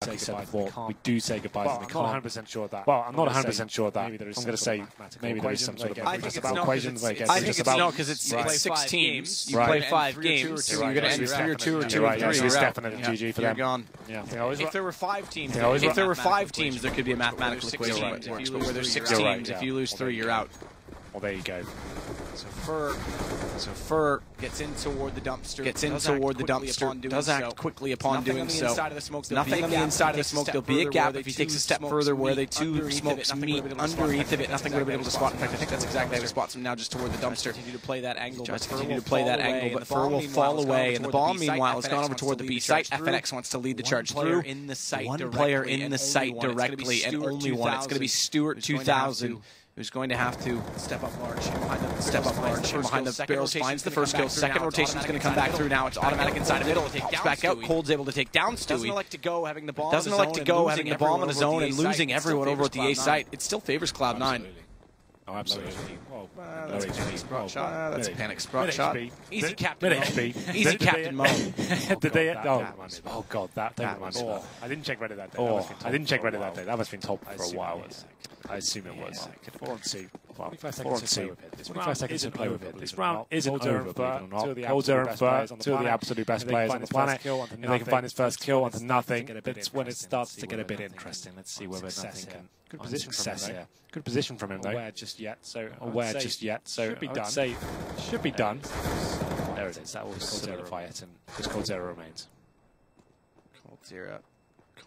Like I said before, we do say goodbyes and we can't. I'm not 100% sure of that. Well, I'm not 100% sure of that. Maybe there is I'm going to say maybe there is some sort of I think it's equation. I think it's no, because it's 6 teams. You play 5 games, so you're going to end 3 or 2 or 2 or 3. It's definitely GG for them. You're gone. If there were 5 teams, there could be a mathematical equation that works. But where there's 6 teams, if you lose 3, you're out. Well, there you go. So Fur gets in toward the dumpster. Does act quickly upon doing so. Nothing on the inside of the smoke. There'll be a gap if he takes a step further where the 2 smokes meet underneath of it. Nothing would have been able to spot. In fact, I think that's exactly how he spots him now, just toward the dumpster. Continue to play that angle, but Fur will fall away. And the bomb, meanwhile, has gone over toward the B site. FNX wants to lead the charge through. One player in the site directly, and only one. It's going to be Stewart 2000. Who's going to have to step up large behind the barrels, finds the first kill. Second rotation is going to come back through now. It's automatic inside of middle. It's back out. Cold's able to take down Stewie. Doesn't elect to go having the bomb on his own and losing everyone over at the A site. It still favors Cloud9. Oh, absolutely. That's a panic sprot shot. Easy Captain HP. Easy Captain Mo. Did they? Oh god, that reminds me. I didn't check Reddit that day. I didn't check Reddit that day. That must have been top for a while. I assume it was. 4 on 2. 25 seconds to play with it. This round isn't over, but Coldzera and Fur, 2 of the absolute best players on the planet. If they can find his first kill onto nothing, it's when it starts to get a bit interesting. Let's see whether nothing can. Good position from him, though. Good position from him, though. Aware just yet, so should be done. Should be done. There it is. That will solidify it, and because Coldzera remains. Coldzera.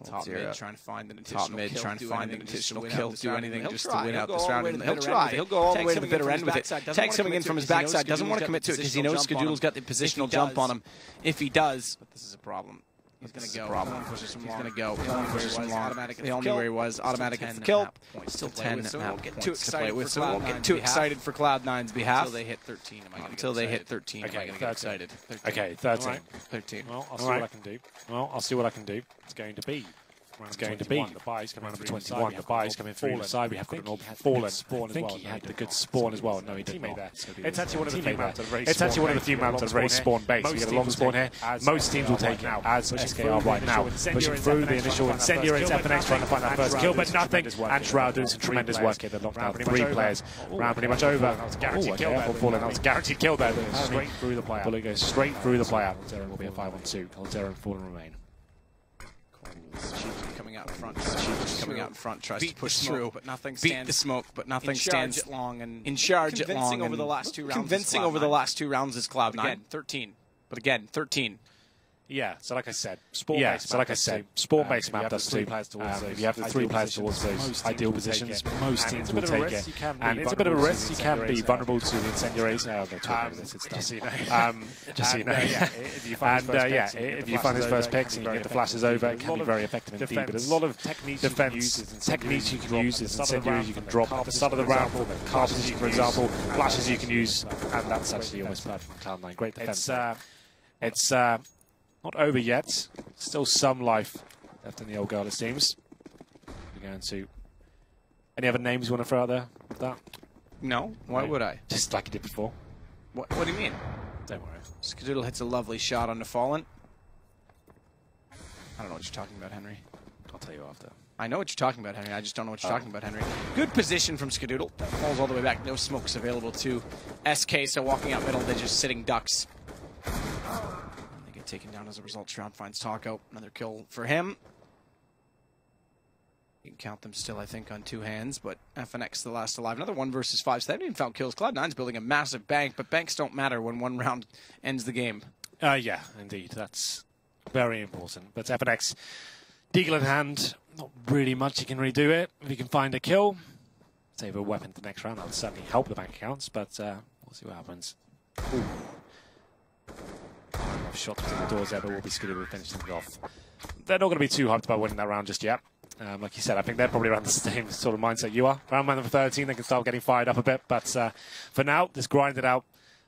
Top mid trying to find an additional kill, do anything just to win out this round. He'll try. He'll go all the way to the bitter end with it. Tags coming in from his backside. Doesn't want to commit to it because he knows Skadoodle's got the positional jump on him. If he does, but this is a problem. He's going to go. He's going to go. He only pushes him long. They all knew where he was. Automatic gets the kill. Still 10 points to play with, so we won't get too excited for Cloud9's behalf. Until they hit 13. Am I going to get excited? Okay, 13. 13. Well, I'll see what I can do. I'll see what I can do. It's going to be. The buy's coming from 21. The buy's coming through the side. We have got an old fallen. I think he had the good spawn as well. No, he did not. It's actually one of the few maps that are very spawn based. We get a long spawn here. Most teams will take it as SKR right now. Pushing through the initial incendiary. It's FNX trying to find that first kill, but nothing. And Shroud doing some tremendous work here. They knocked out 3 players. Round pretty much over. That was guaranteed kill there. That was guaranteed kill there. Straight through the player. Bullet goes straight through the player. Coldzera will be a 5-on-2. Coldzera and Fallen remain. Coming out in front, tries to push through, but nothing stands. Beat the smoke, but nothing stands in charge at long. Convincing over the last 2 rounds is Cloud9. Again, 13. But again, 13. Yeah, so like I said, spawn-based map does too. If you have the 3 players towards those ideal positions, most teams will take it. And it's a bit of a risk. You can be vulnerable to the incendiaries. I'll go talk about this. It's done. Just so you know. If you find his first picks and you get the flashes over, it can be very effective indeed. But there's a lot of techniques you can use. There's incendiaries you can drop at the start of the round for the car position, for example. Flashes you can use, and that's actually almost perfect from Cloud9. Great defense. It's not over yet. Still some life left in the old guard, it seems. We're going to... Any other names you want to throw out there with that? No. Why would I? Just like you did before. What do you mean? Don't worry. Skadoodle hits a lovely shot on the Fallen. I don't know what you're talking about, Henry. I'll tell you after. I know what you're talking about, Henry. I just don't know what you're talking about, Henry. Good position from Skadoodle. That falls all the way back. No smokes available to SK, so walking out middle, they're just sitting ducks. Taken down as a result. Shroud finds Taco. Another kill for him. You can count them still, I think, on 2 hands, but FNX the last alive. Another 1 versus 5, so they haven't even found kills. Cloud9's building a massive bank, but banks don't matter when 1 round ends the game. Yeah, indeed. That's very important. But FNX, Deagle in hand, not really much you can really do it. If you can find a kill, save a weapon for the next round, that would certainly help the bank accounts, but we'll see what happens. Ooh. Shots between the doors there, but will be Skadoodle finishing it off. They're not going to be too hyped about winning that round just yet. Like you said, I think they're probably around the same sort of mindset you are. Round number 13, they can start getting fired up a bit, but for now, just grind it out.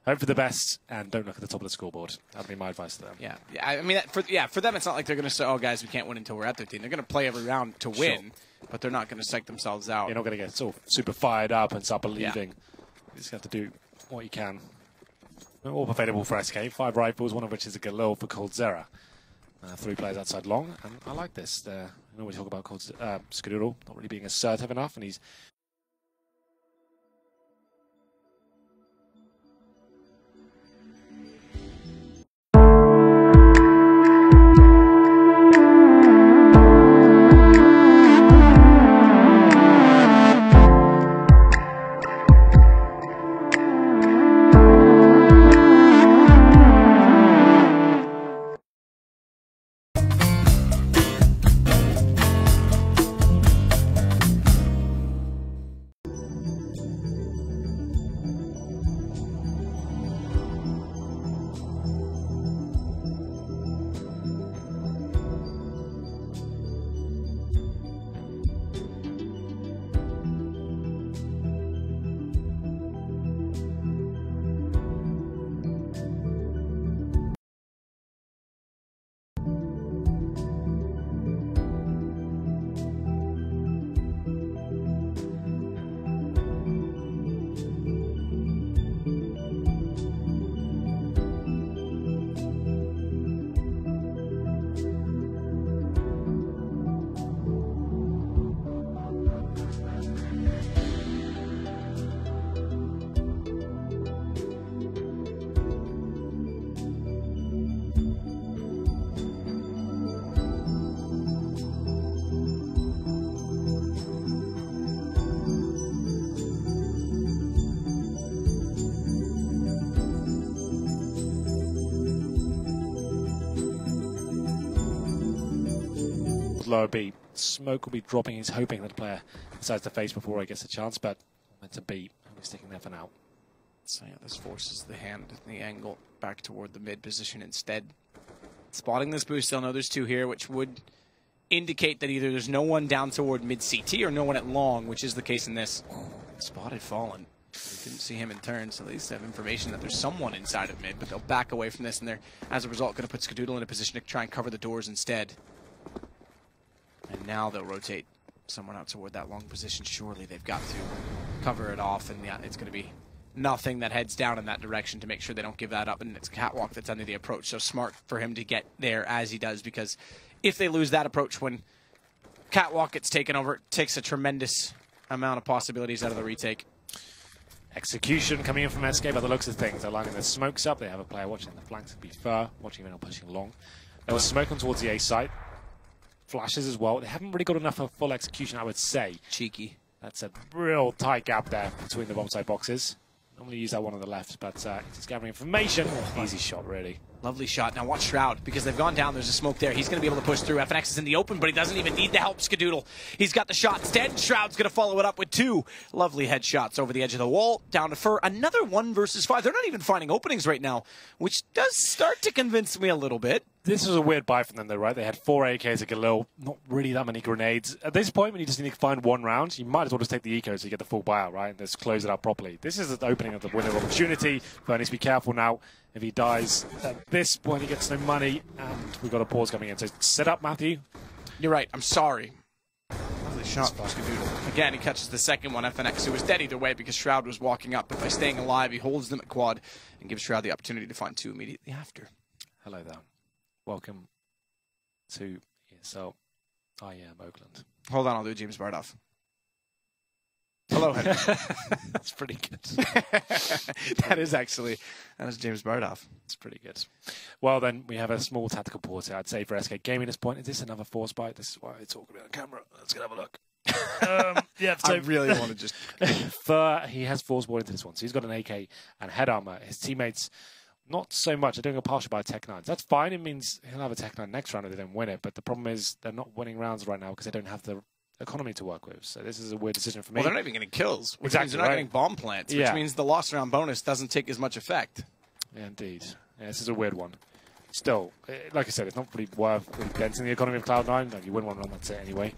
Hope for the best, and don't look at the top of the scoreboard. That would be my advice to them. Yeah. I mean, for them, it's not like they're going to say, "Oh, guys, we can't win until we're at 13." They're going to play every round to win, but they're not going to psych themselves out. You're not going to get sort of super fired up and start believing. You just have to do what you can. All available for SK. 5 rifles, one of which is a Galil for Coldzera. 3 players outside long, and I like this. You know, we talk about Skadoodle not really being assertive enough, and he's lower B. Smoke will be dropping. He's hoping that the player decides to face before he gets a chance, but meant to B. He's sticking there for now. So yeah, this forces the hand and the angle back toward the mid position instead. Spotting this boost, they'll know there's 2 here, which would indicate that either there's no one down toward mid CT or no one at long, which is the case in this. Spotted Fallen. We didn't see him in turn, so at least they have information that there's someone inside of mid, but they'll back away from this, and they're, as a result, going to put Skadoodle in a position to try and cover the doors instead. And now they'll rotate someone out toward that long position. Surely they've got to cover it off, and yeah, it's going to be nothing that heads down in that direction to make sure they don't give that up, and it's Catwalk that's under the approach. So smart for him to get there as he does, because if they lose that approach when Catwalk gets taken over, it takes a tremendous amount of possibilities out of the retake. Execution coming in from SK by the looks of things. They're lining their smokes up. They have a player watching the flanks and be fur, watching him and pushing long. There was smoke on towards the A site. Flashes as well. They haven't really got enough of full execution, I would say. Cheeky. That's a real tight gap there between the bomb site boxes. Normally use that one on the left, but just gathering information. Easy shot, really. Lovely shot. Now watch Shroud, because they've gone down. There's a smoke there. He's going to be able to push through. FNX is in the open, but he doesn't even need to help Skadoodle. He's got the shot instead. Shroud's going to follow it up with 2 lovely headshots over the edge of the wall. Down to Fur. Another 1 versus 5. They're not even finding openings right now, which does start to convince me a little bit. This was a weird buy from them, though, right? They had 4 AKs at Galil, not really that many grenades. At this point, when you just need to find 1 round, you might as well just take the eco so you get the full buyout, right? And just close it up properly. This is the opening of the window of opportunity. But needs to be careful now. If he dies at this point, he gets no money, and we've got a pause coming in. So set up, Matthew. You're right. I'm sorry. Lovely shot by Skadoodle. Again, he catches the second one. FNX, who was dead either way because Shroud was walking up. But by staying alive, he holds them at quad and gives Shroud the opportunity to find 2 immediately after. Hello there. Welcome to ESL. I am Oakland. Hold on, I'll do James Bardoff. Hello, Henry. That's pretty good. That is James Bardoff. It's pretty good. Well, then we have a small tactical pause here, I'd say, for SK Gaming at this point. Is this another force bite? This is why I talk about on camera. Let's go have a look. Yeah, so I really want to just... Fur, he has force ball into this one. So he's got an AK and head armor. His teammates, not so much. They're doing a partial by Tech 9. That's fine. It means he'll have a Tech 9 next round if they don't win it. But the problem is they're not winning rounds right now because they don't have the economy to work with. So this is a weird decision for me. Well, they're not even getting kills, which exactly, means they're not getting bomb plants, which means the lost round bonus doesn't take as much effect. Yeah, indeed. Yeah, this is a weird one. Still, like I said, it's not really worth denting the economy of Cloud9. No, you win one round, that's it anyway.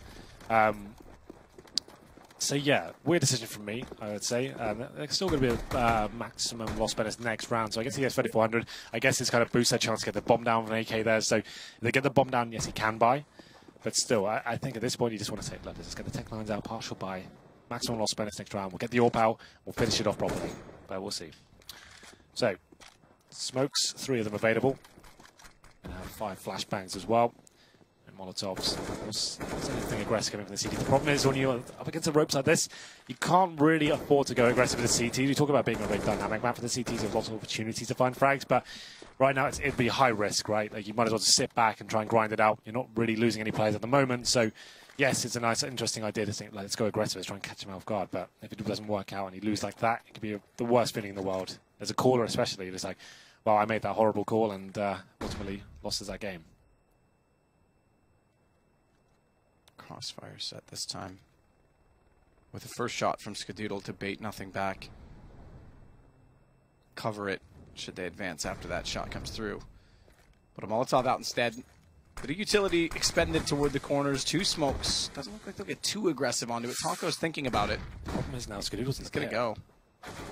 So yeah, weird decision from me, I would say. There's still going to be a maximum loss bonus next round, so I guess he gets 3400. I guess it's kind of boosts their chance to get the bomb down with an AK there. So if they get the bomb down, yes, he can buy. But still, I think at this point, you just want to say, look, let's just get the Tech 9s out, partial buy, maximum loss bonus next round. We'll get the AWP out, we'll finish it off properly. But we'll see. So, smokes, 3 of them available. And have 5 flashbangs as well. And Molotovs. There's anything aggressive coming from the CT. The problem is when you're up against the ropes like this, you can't really afford to go aggressive with the CT. We talk about being a very dynamic map for the CTs. You have lots of opportunities to find frags, but right now it'd be high risk, right? Like you might as well just sit back and try and grind it out. You're not really losing any players at the moment, so yes, it's a nice, interesting idea to think, like, let's go aggressive, let's try and catch him off guard. But if it doesn't work out and you lose like that, it could be the worst feeling in the world. As a caller especially, it's like, well, I made that horrible call and ultimately lost that game. Crossfire set this time. With the first shot from Skadoodle to bait nothing back. Cover it, should they advance after that shot comes through. But a Molotov out instead. Bit of utility expended toward the corners. 2 smokes. Doesn't look like they'll get too aggressive onto it. Taco's thinking about it. Problem is now Skadoodle's going to go.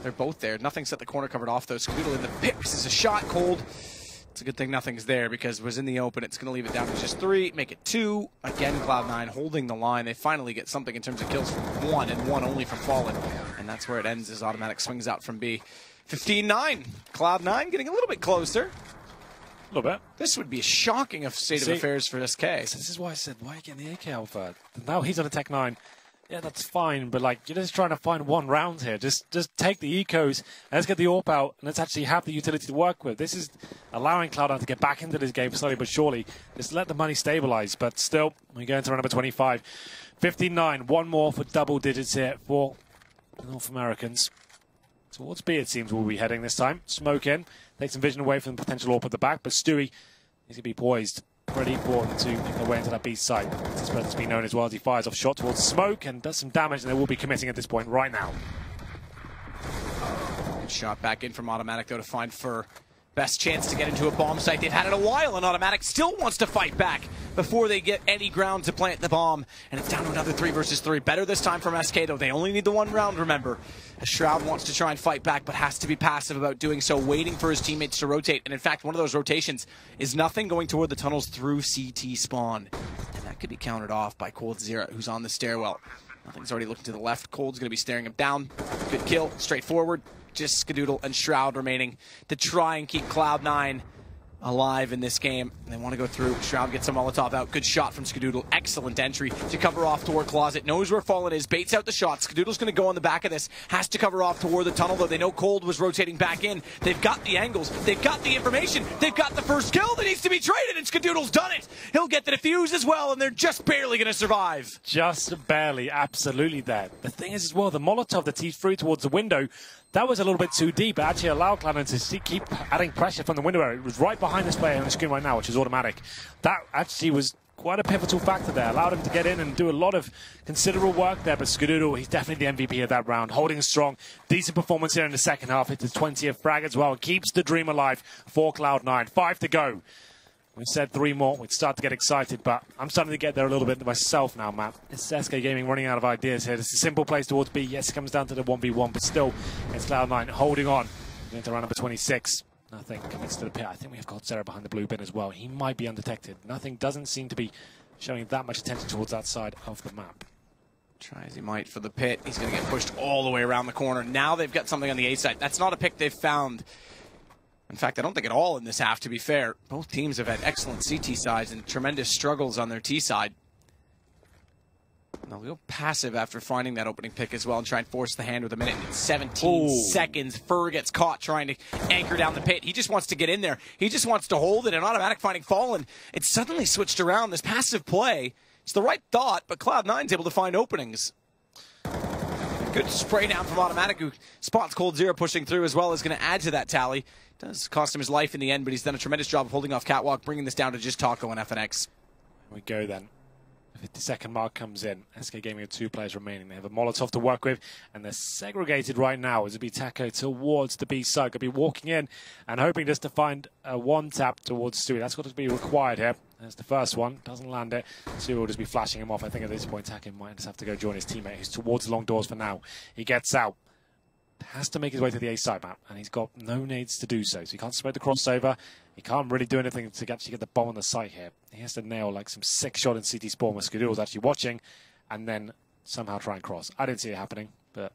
They're both there. Nothing's set the corner covered off, though. Skadoodle in the pit. This is a shot. Cold. It's a good thing nothing's there because it was in the open. It's going to leave it down to just 3. Make it 2. Again, Cloud9 holding the line. They finally get something in terms of kills from 1 and 1 only from Fallen. And that's where it ends as Automatic swings out from B. 15-9. Cloud9 getting a little bit closer. A little bit. This would be a shocking state of affairs for SK. This is why I said, why are you getting the AK Alpha? Now he's on a Tech 9. Yeah, that's fine, but like you're just trying to find 1 round here. Just take the ecos, and let's get the AWP out, and let's actually have the utility to work with. This is allowing Cloud9 to get back into this game slowly but surely. Just let the money stabilize, but still, we go into round number 25. 15-9, 1 more for double digits here for the North Americans. Towards B, it seems we'll be heading this time. Smoke in, take some vision away from the potential AWP at the back, but Stewie, he's going to be poised. Pretty important to make their way into that B site. His presence being known as well as he fires off shot towards smoke and does some damage, and they will be committing at this point right now. Good shot back in from Automatic, though, to find Fur. Best chance to get into a bomb site. They've had it a while, and Automatic still wants to fight back before they get any ground to plant the bomb. And it's down to another 3 versus 3. Better this time from SK, though. They only need the 1 round, remember. Shroud wants to try and fight back, but has to be passive about doing so, waiting for his teammates to rotate. And in fact, one of those rotations is nothing going toward the tunnels through CT spawn. And that could be countered off by Cold Zero, who's on the stairwell. Nothing's already looking to the left. Cold's going to be staring him down. Good kill, straightforward. Just Skadoodle and Shroud remaining to try and keep Cloud9 alive in this game. They want to go through. Shroud gets a Molotov out. Good shot from Skadoodle. Excellent entry to cover off toward Closet. Knows where Fallen is. Baits out the shot. Skadoodle's going to go on the back of this. Has to cover off toward the tunnel, though. They know Cold was rotating back in. They've got the angles. They've got the information. They've got the first kill that needs to be traded, and Skadoodle's done it. He'll get the defuse as well, and they're just barely going to survive. Just barely. Absolutely there. The thing is as well, the Molotov that he's through towards the window, that was a little bit too deep. It actually allowed Cloud9 to keep adding pressure from the window area. It was right behind this player on the screen right now, which is Automatic. That actually was quite a pivotal factor there. Allowed him to get in and do a lot of considerable work there. But Skadoodle, he's definitely the MVP of that round. Holding strong. Decent performance here in the second half. Hits his 20th frag as well. Keeps the dream alive for Cloud9. 5 to go. We said 3 more. We'd start to get excited, but I'm starting to get there a little bit myself now, Matt. It's SK Gaming running out of ideas here. It's a simple place towards B. Yes, it comes down to the 1v1, but still, it's Cloud9 holding on. We're into round number 26. Nothing commits to the pit. I think we have got Zera behind the blue bin as well. He might be undetected. Nothing doesn't seem to be showing that much attention towards that side of the map. Try as he might for the pit. He's going to get pushed all the way around the corner. Now they've got something on the A side. That's not a pick they've found. In fact, I don't think at all in this half, to be fair. Both teams have had excellent CT sides and tremendous struggles on their T side. They'll go passive after finding that opening pick as well and try and force the hand with 1 minute and 17 seconds. Fur gets caught trying to anchor down the pit. He just wants to get in there. He just wants to hold it, and Automatic finding Fallen. It's suddenly switched around. This passive play, it's the right thought, but Cloud9's able to find openings. Good spray down from Automatic, who spots Cold Zero pushing through as well, is going to add to that tally. Does cost him his life in the end, but he's done a tremendous job of holding off Catwalk, bringing this down to just Taco and FNX. Here we go then. The 52nd mark comes in. SK Gaming have 2 players remaining. They have a Molotov to work with, and they're segregated right now as it be Taco towards the B side. Could be walking in and hoping just to find a 1-tap towards Stewie. That's got to be required here. That's the first one. Doesn't land it. Stewie will just be flashing him off. I think at this point, Taco might just have to go join his teammate, who's towards the long doors for now. He gets out. Has to make his way to the A side map, and he's got no nades to do so. So he can't spread the crossover. He can't really do anything to actually get the bomb on the site here. He has to nail like some sick shot in CT spawn where Skadoodle's actually watching, and then somehow try and cross. I didn't see it happening, but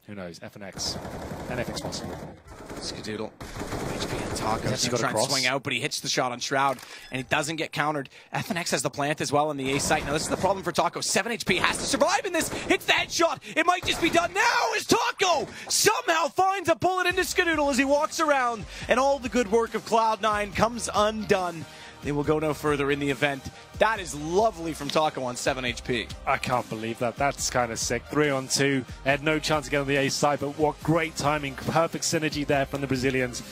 who knows? FNX. Anything's possible. Skadoodle. HP and Taco. He's got trying to swing out, but he hits the shot on Shroud, and he doesn't get countered. FNX has the plant as well in the A site. Now, this is the problem for Taco. 7 HP, has to survive in this. Hits the headshot. It might just be done now as Taco somehow finds a bullet into Skadoodle as he walks around, and all the good work of Cloud9 comes undone. They will go no further in the event. That is lovely from Taco on 7 HP. I can't believe that. That's kind of sick. 3-on-2. They had no chance to get on the A side, but what great timing. Perfect synergy there from the Brazilians.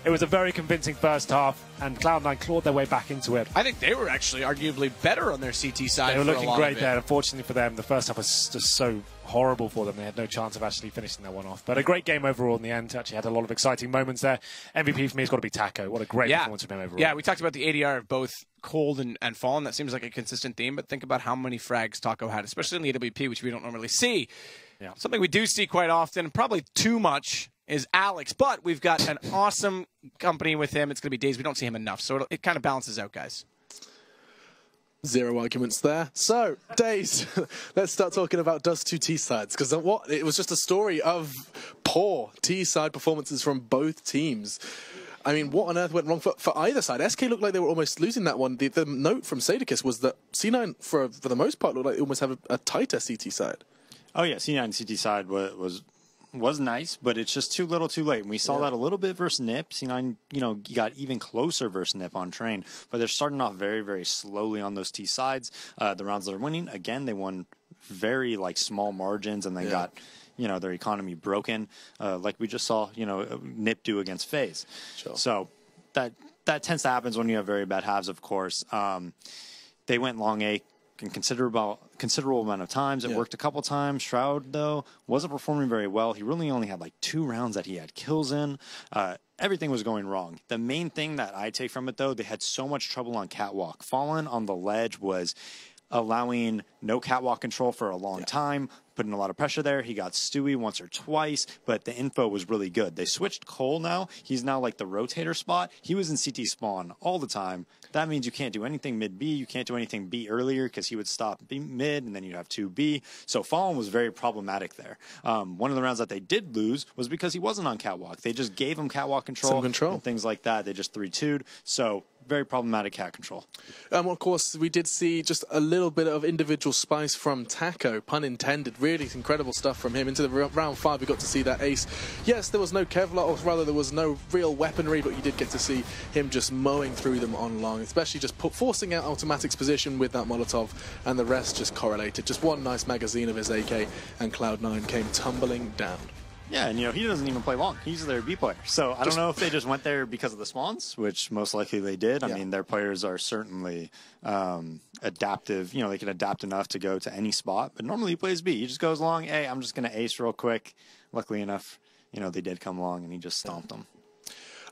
It was a very convincing first half, and Cloud9 clawed their way back into it. I think they were actually arguably better on their CT side. They were looking great there. Unfortunately for them, the first half was just so horrible for them. They had no chance of actually finishing that one off. But a great game overall in the end. Actually had a lot of exciting moments there. MVP for me has got to be Taco. What a great performance from him overall. Yeah, we talked about the ADR of both Cold and Fallen. That seems like a consistent theme, but think about how many frags Taco had, especially in the AWP, which we don't normally see. Yeah. Something we do see quite often, probably too much, is Alex, but we've got an awesome company with him. It's going to be days we don't see him enough, so it kind of balances out, guys. Zero arguments there. So, Days, let's start talking about Dust 2 T-sides, because it was just a story of poor T-side performances from both teams. I mean, what on earth went wrong for either side? SK looked like they were almost losing that one. The note from Sadakis was that C9, for the most part, looked like they almost have a tighter CT side. Oh, yeah, C9 CT side was nice, but it's just too little too late. And we saw that a little bit versus NIP. C9, got even closer versus NIP on train, but they're starting off very, very slowly on those T sides. The rounds they're winning, again, they won very small margins and then got their economy broken, like we just saw NIP do against FaZe. Sure. So that tends to happen when you have very bad halves, of course. They went long A in considerable amount of times. It worked a couple times. Shroud, though, wasn't performing very well. He really only had 2 rounds that he had kills in. Everything was going wrong. The main thing that I take from it, though, they had so much trouble on catwalk. Fallen on the ledge was allowing no catwalk control for a long time, putting a lot of pressure there. He got Stewie once or twice, but the info was really good. They switched Cole now. He's now the rotator spot. He was in CT spawn all the time. That means you can't do anything mid-B. You can't do anything B earlier because he would stop B mid, and then you'd have 2B. So Fallen was very problematic there. One of the rounds that they did lose was because he wasn't on catwalk. They just gave him catwalk control. And things like that. They just 3-2'd. So very problematic cat control. Of course, we did see just a little bit of individual spice from Taco, pun intended. Really incredible stuff from him. Into the round 5, we got to see that ace. Yes, there was no Kevlar, or rather there was no real weaponry, but you did get to see him just mowing through them on long, especially just forcing out Automatic's position with that Molotov, and the rest just correlated. Just one nice magazine of his AK, and Cloud9 came tumbling down. Yeah, and he doesn't even play long. He's their B player. So I don't know if they just went there because of the spawns, which most likely they did. I mean, their players are certainly adaptive. They can adapt enough to go to any spot. But normally he plays B. He just goes long. Hey, I'm just going to ace real quick. Luckily enough, they did come long and he just stomped them.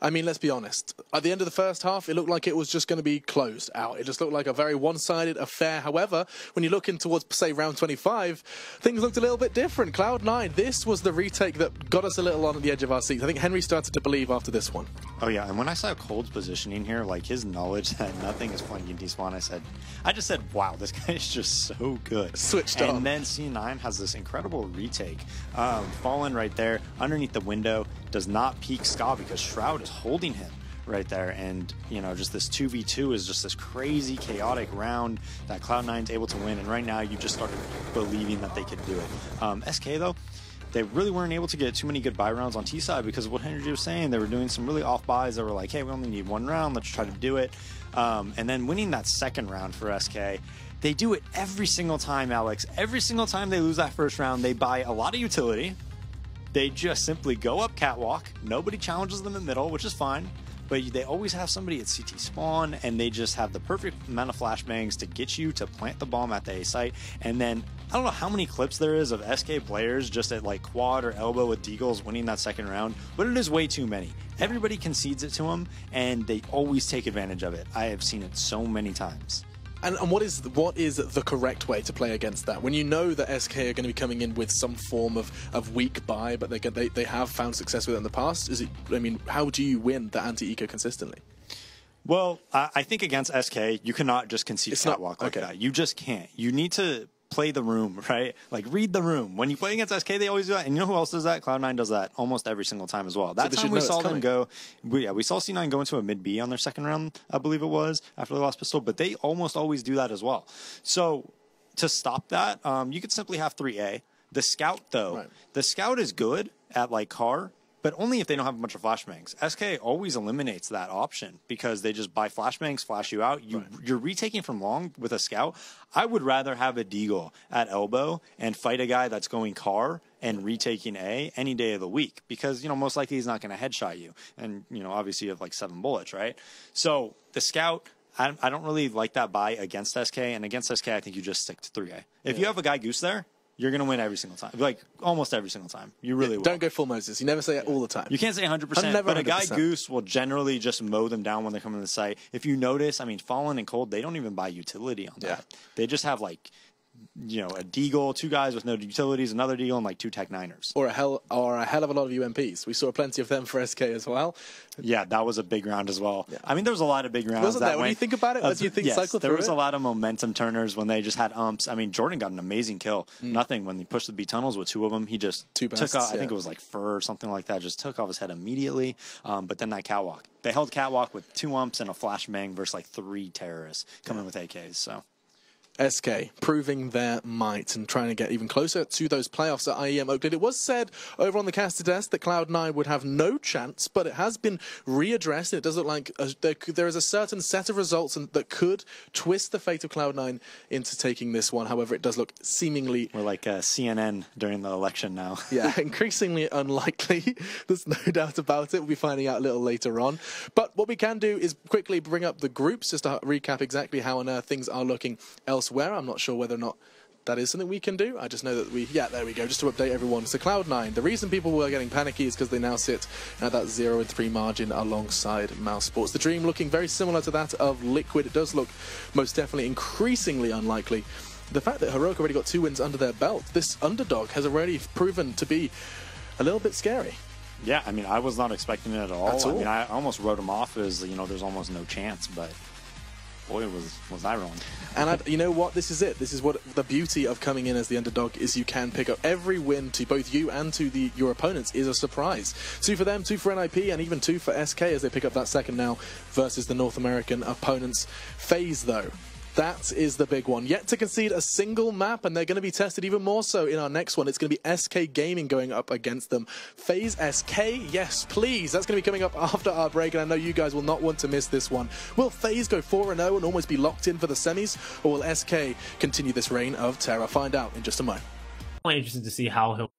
I mean, let's be honest. At the end of the first half, it looked like it was just going to be closed out. It just looked like a very one-sided affair. However, when you look in towards, say, round 25, things looked a little bit different. Cloud9, this was the retake that got us a little on the edge of our seats. I think Henry started to believe after this one. Oh, yeah, and when I saw Cold's positioning here, his knowledge that nothing is playing in despawn, I just said, wow, this guy is just so good. Switched on. And then C9 has this incredible retake. Fallen right there, underneath the window, does not peek Ska because Shroud is holding him right there, and just this 2v2 is just this crazy chaotic round that Cloud9's able to win, and right now you just started believing that they could do it. SK though, they really weren't able to get too many good buy rounds on T side because of what Henry was saying. They were doing some really off buys that were like, hey, we only need 1 round, let's try to do it, and then winning that second round for SK. They do it every single time, Alex. Every single time they lose that first round, they buy a lot of utility. They just simply go up catwalk. Nobody challenges them in the middle, which is fine. But they always have somebody at CT spawn, and they just have the perfect amount of flashbangs to get you to plant the bomb at the A site. And then, I don't know how many clips there is of SK players just at quad or elbow with deagles winning that second round, but it is way too many. Everybody concedes it to them, and they always take advantage of it. I have seen it so many times. And what is the correct way to play against that? When you know that SK are going to be coming in with some form of weak buy, but they have found success with it in the past. How do you win the anti-eco consistently? Well, I think against SK, you cannot just concede catwalk like that. You just can't. You need to play the room, right? Like, read the room. When you play against SK, they always do that. And you know who else does that? Cloud9 does that almost every single time as well. That time we saw them go, we saw C9 go into a mid-B on their second round, I believe it was, after they lost pistol, but they almost always do that as well. So to stop that, you could simply have 3A. The Scout, though, the Scout is good at, like, car, but only if they don't have a bunch of flashbangs. SK always eliminates that option because they just buy flashbangs, flash you out. You're retaking from long with a Scout. I would rather have a Deagle at elbow and fight a guy that's going car and retaking A any day of the week because, you know, most likely he's not going to headshot you. And, you know, obviously you have like 7 bullets, right? So the Scout, I don't really like that buy against SK. And against SK, I think you just stick to 3A. If you have a guy Goose there, you're going to win every single time. Like, almost every single time. You really will. Don't go full Moses. You never say it all the time. You can't say 100%, but a guy Goose will generally just mow them down when they come in the site. If you notice, I mean, Fallen and Cold, they don't even buy utility on that. They just have, like, you know, a Deagle, 2 guys with no utilities, another Deagle, and like 2 Tech 9ers. Or a hell of a lot of UMPs. We saw plenty of them for SK as well. Yeah, that was a big round as well. Yeah. I mean, there was a lot of big rounds. Wasn't there? When you think about it, what do you think cycled through there was a lot of momentum turners when they just had umps. I mean, Jordan got an amazing kill. Nothing when he pushed the B tunnels with 2 of them. He just took off, I think it was like Fur or something like that, just took off his head immediately. But then that catwalk. They held catwalk with 2 umps and a flashbang versus like 3 terrorists coming with AKs. So SK proving their might and trying to get even closer to those playoffs at IEM Oakland. It was said over on the caster desk that Cloud9 would have no chance, but it has been readdressed. It does look like there is a certain set of results that could twist the fate of Cloud9 into taking this one. However, it does look seemingly... We're like CNN during the election now. Yeah, increasingly unlikely. There's no doubt about it. We'll be finding out a little later on. But what we can do is quickly bring up the groups just to recap exactly how on earth things are looking elsewhere. I'm not sure whether or not that is something we can do. I just know that yeah, there we go, just to update everyone. So Cloud9, the reason people were getting panicky is because they now sit at that 0-3 margin alongside Mouse Sports. The Dream looking very similar to that of Liquid. It does look most definitely increasingly unlikely. The fact that Heroic already got 2 wins under their belt, this underdog has already proven to be a little bit scary. Yeah, I mean, I was not expecting it at all. I mean, I almost wrote him off as, you know, there's almost no chance, but... boy, was I wrong. And you know what? This is it. This is what the beauty of coming in as the underdog is. You can pick up every win to both you and to your opponents is a surprise. 2 for them, 2 for NIP, and even 2 for SK as they pick up that second now versus the North American opponents. FaZe, though. That is the big one. Yet to concede a single map, and they're going to be tested even more so in our next one. It's going to be SK Gaming going up against them. FaZe SK, yes, please. That's going to be coming up after our break, and I know you guys will not want to miss this one. Will FaZe go 4-0 and almost be locked in for the semis, or will SK continue this reign of terror? Find out in just a moment. I'm interested to see how he'll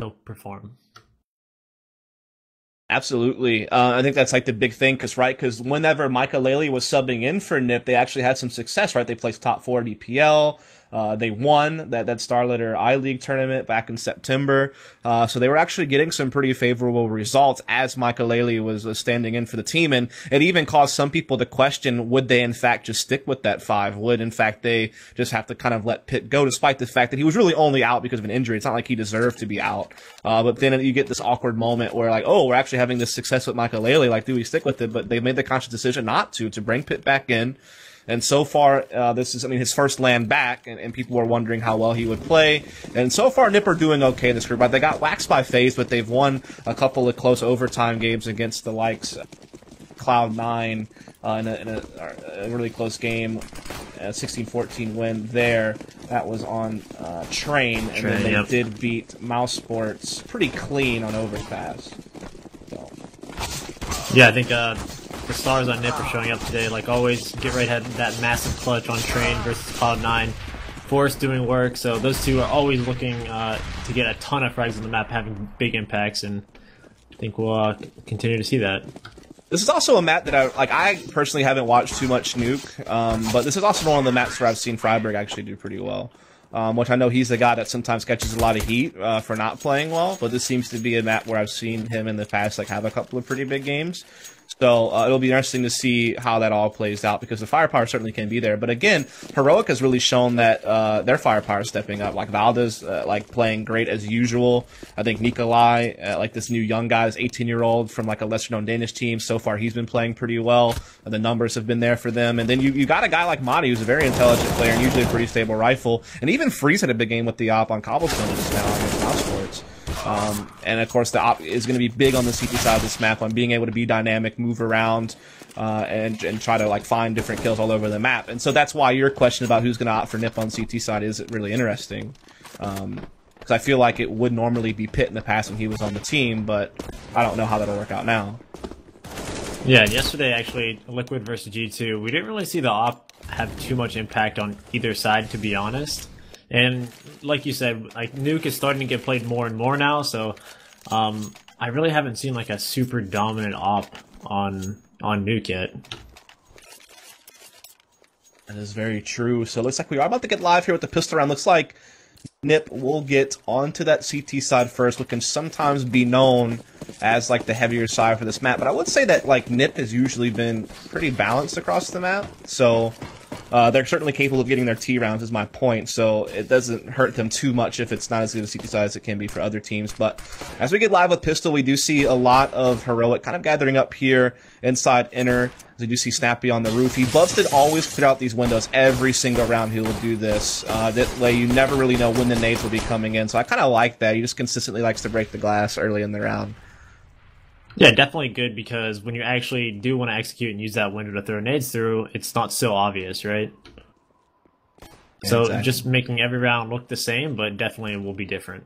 he'll perform. Absolutely. I think that's like the big thing, because whenever Micah Laley was subbing in for Nip, they actually had some success, right? They placed top 4 at EPL. They won that Starlet or I-League tournament back in September. So they were actually getting some pretty favorable results as Micah Laley was standing in for the team. And it even caused some people to question, would they in fact just stick with that 5? Would in fact they just have to kind of let Pitt go, despite the fact that he was really only out because of an injury? It's not like he deserved to be out. But then you get this awkward moment where, like, oh, we're actually having this success with Micah Laley. Like, do we stick with it? But they made the conscious decision not to bring Pitt back in. And so far, this is, his first land back, and people were wondering how well he would play. And so far, Nip are doing okay this group. Right? They got waxed by FaZe, but they've won a couple of close overtime games against the likes of Cloud9 in a really close game, a 16-14 win there. That was on Train, and then they did beat Mouse Sports pretty clean on Overpass. So. Yeah, I think the stars on Nip are showing up today. Like always, Get Right had that massive clutch on Train versus Cloud9. Forrest doing work, so those two are always looking to get a ton of frags on the map, having big impacts, and I think we'll continue to see that. This is also a map that I personally haven't watched too much Nuke, but this is also one of the maps where I've seen Freiburg actually do pretty well. Which I know he's the guy that sometimes catches a lot of heat for not playing well, but this seems to be a map where I've seen him in the past have a couple of pretty big games. So it'll be interesting to see how that all plays out, because the firepower certainly can be there. But again, Heroic has really shown that their firepower is stepping up. Like Valdez, playing great as usual. I think Nikolai, this new young guy, this 18-year-old from a lesser-known Danish team. So far, he's been playing pretty well. The numbers have been there for them. And then you got a guy like Madi, who's a very intelligent player and usually a pretty stable rifle. And even Freeze had a big game with the op on Cobblestone just now against Mouse Sports. And of course, the op is going to be big on the CT side of this map, on being able to be dynamic, move around, and try to find different kills all over the map. And so that's why your question about who's going to opt for Nip on CT side is really interesting. Because I feel like it would normally be Pitt in the past when he was on the team, but I don't know how that'll work out now. Yeah, and yesterday actually, Liquid versus G2, we didn't really see the op have too much impact on either side, to be honest. And like you said, Nuke is starting to get played more and more now, so I really haven't seen a super dominant op on Nuke yet. That is very true. So it looks like we are about to get live here with the pistol round. Looks like Nip will get onto that CT side first, which can sometimes be known as the heavier side for this map. But I would say that Nip has usually been pretty balanced across the map, so they're certainly capable of getting their T rounds, is my point. So it doesn't hurt them too much if it's not as good a CT side as it can be for other teams. But as we get live with Pistol, we do see a lot of Heroic kind of gathering up here inside Inner. We do see Snappy on the roof. He loves to always clear out these windows every single round. He will do this. That way you never really know when the nades will be coming in. So I kind of like that. He just consistently likes to break the glass early in the round. Yeah, definitely good, because when you actually do want to execute and use that window to throw nades through, it's not so obvious, right? Yeah, so exactly. Just making every round look the same, but definitely will be different.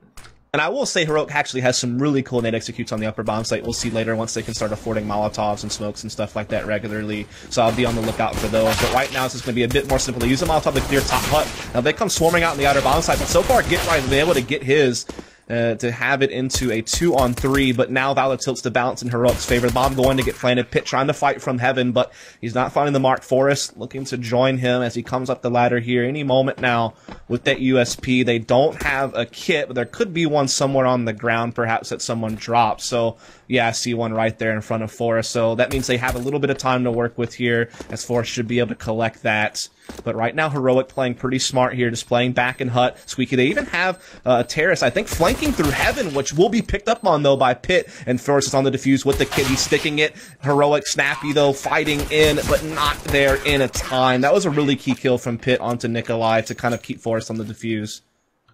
And I will say Heroic actually has some really cool nade executes on the upper bomb site. We'll see later once they can start affording Molotovs and smokes and stuff like that regularly. So I'll be on the lookout for those. But right now it's just going to be a bit more simple to use a Molotov to clear top hut. Now they come swarming out in the outer bomb site, but so far Get Right has been able to get his to have it into a 2-on-3, but now Valor tilts the balance in Heroic's favor. The bomb going to get planted. Pitt trying to fight from heaven, but he's not finding the mark. Forrest looking to join him as he comes up the ladder here any moment now with that USP. They don't have a kit, but there could be one somewhere on the ground, perhaps that someone dropped. So yeah, I see one right there in front of Forrest. So that means they have a little bit of time to work with here, as Forrest should be able to collect that. But right now, Heroic playing pretty smart here, just playing back in hut. Squeaky, they even have Terrace, I think, flanking through heaven, which will be picked up on, though, by Pitt. And Forrest is on the defuse with the kit. He's sticking it. Heroic, Snappy, though, fighting in, but not there in a time. That was a really key kill from Pitt onto Nikolai to kind of keep Forrest on the defuse.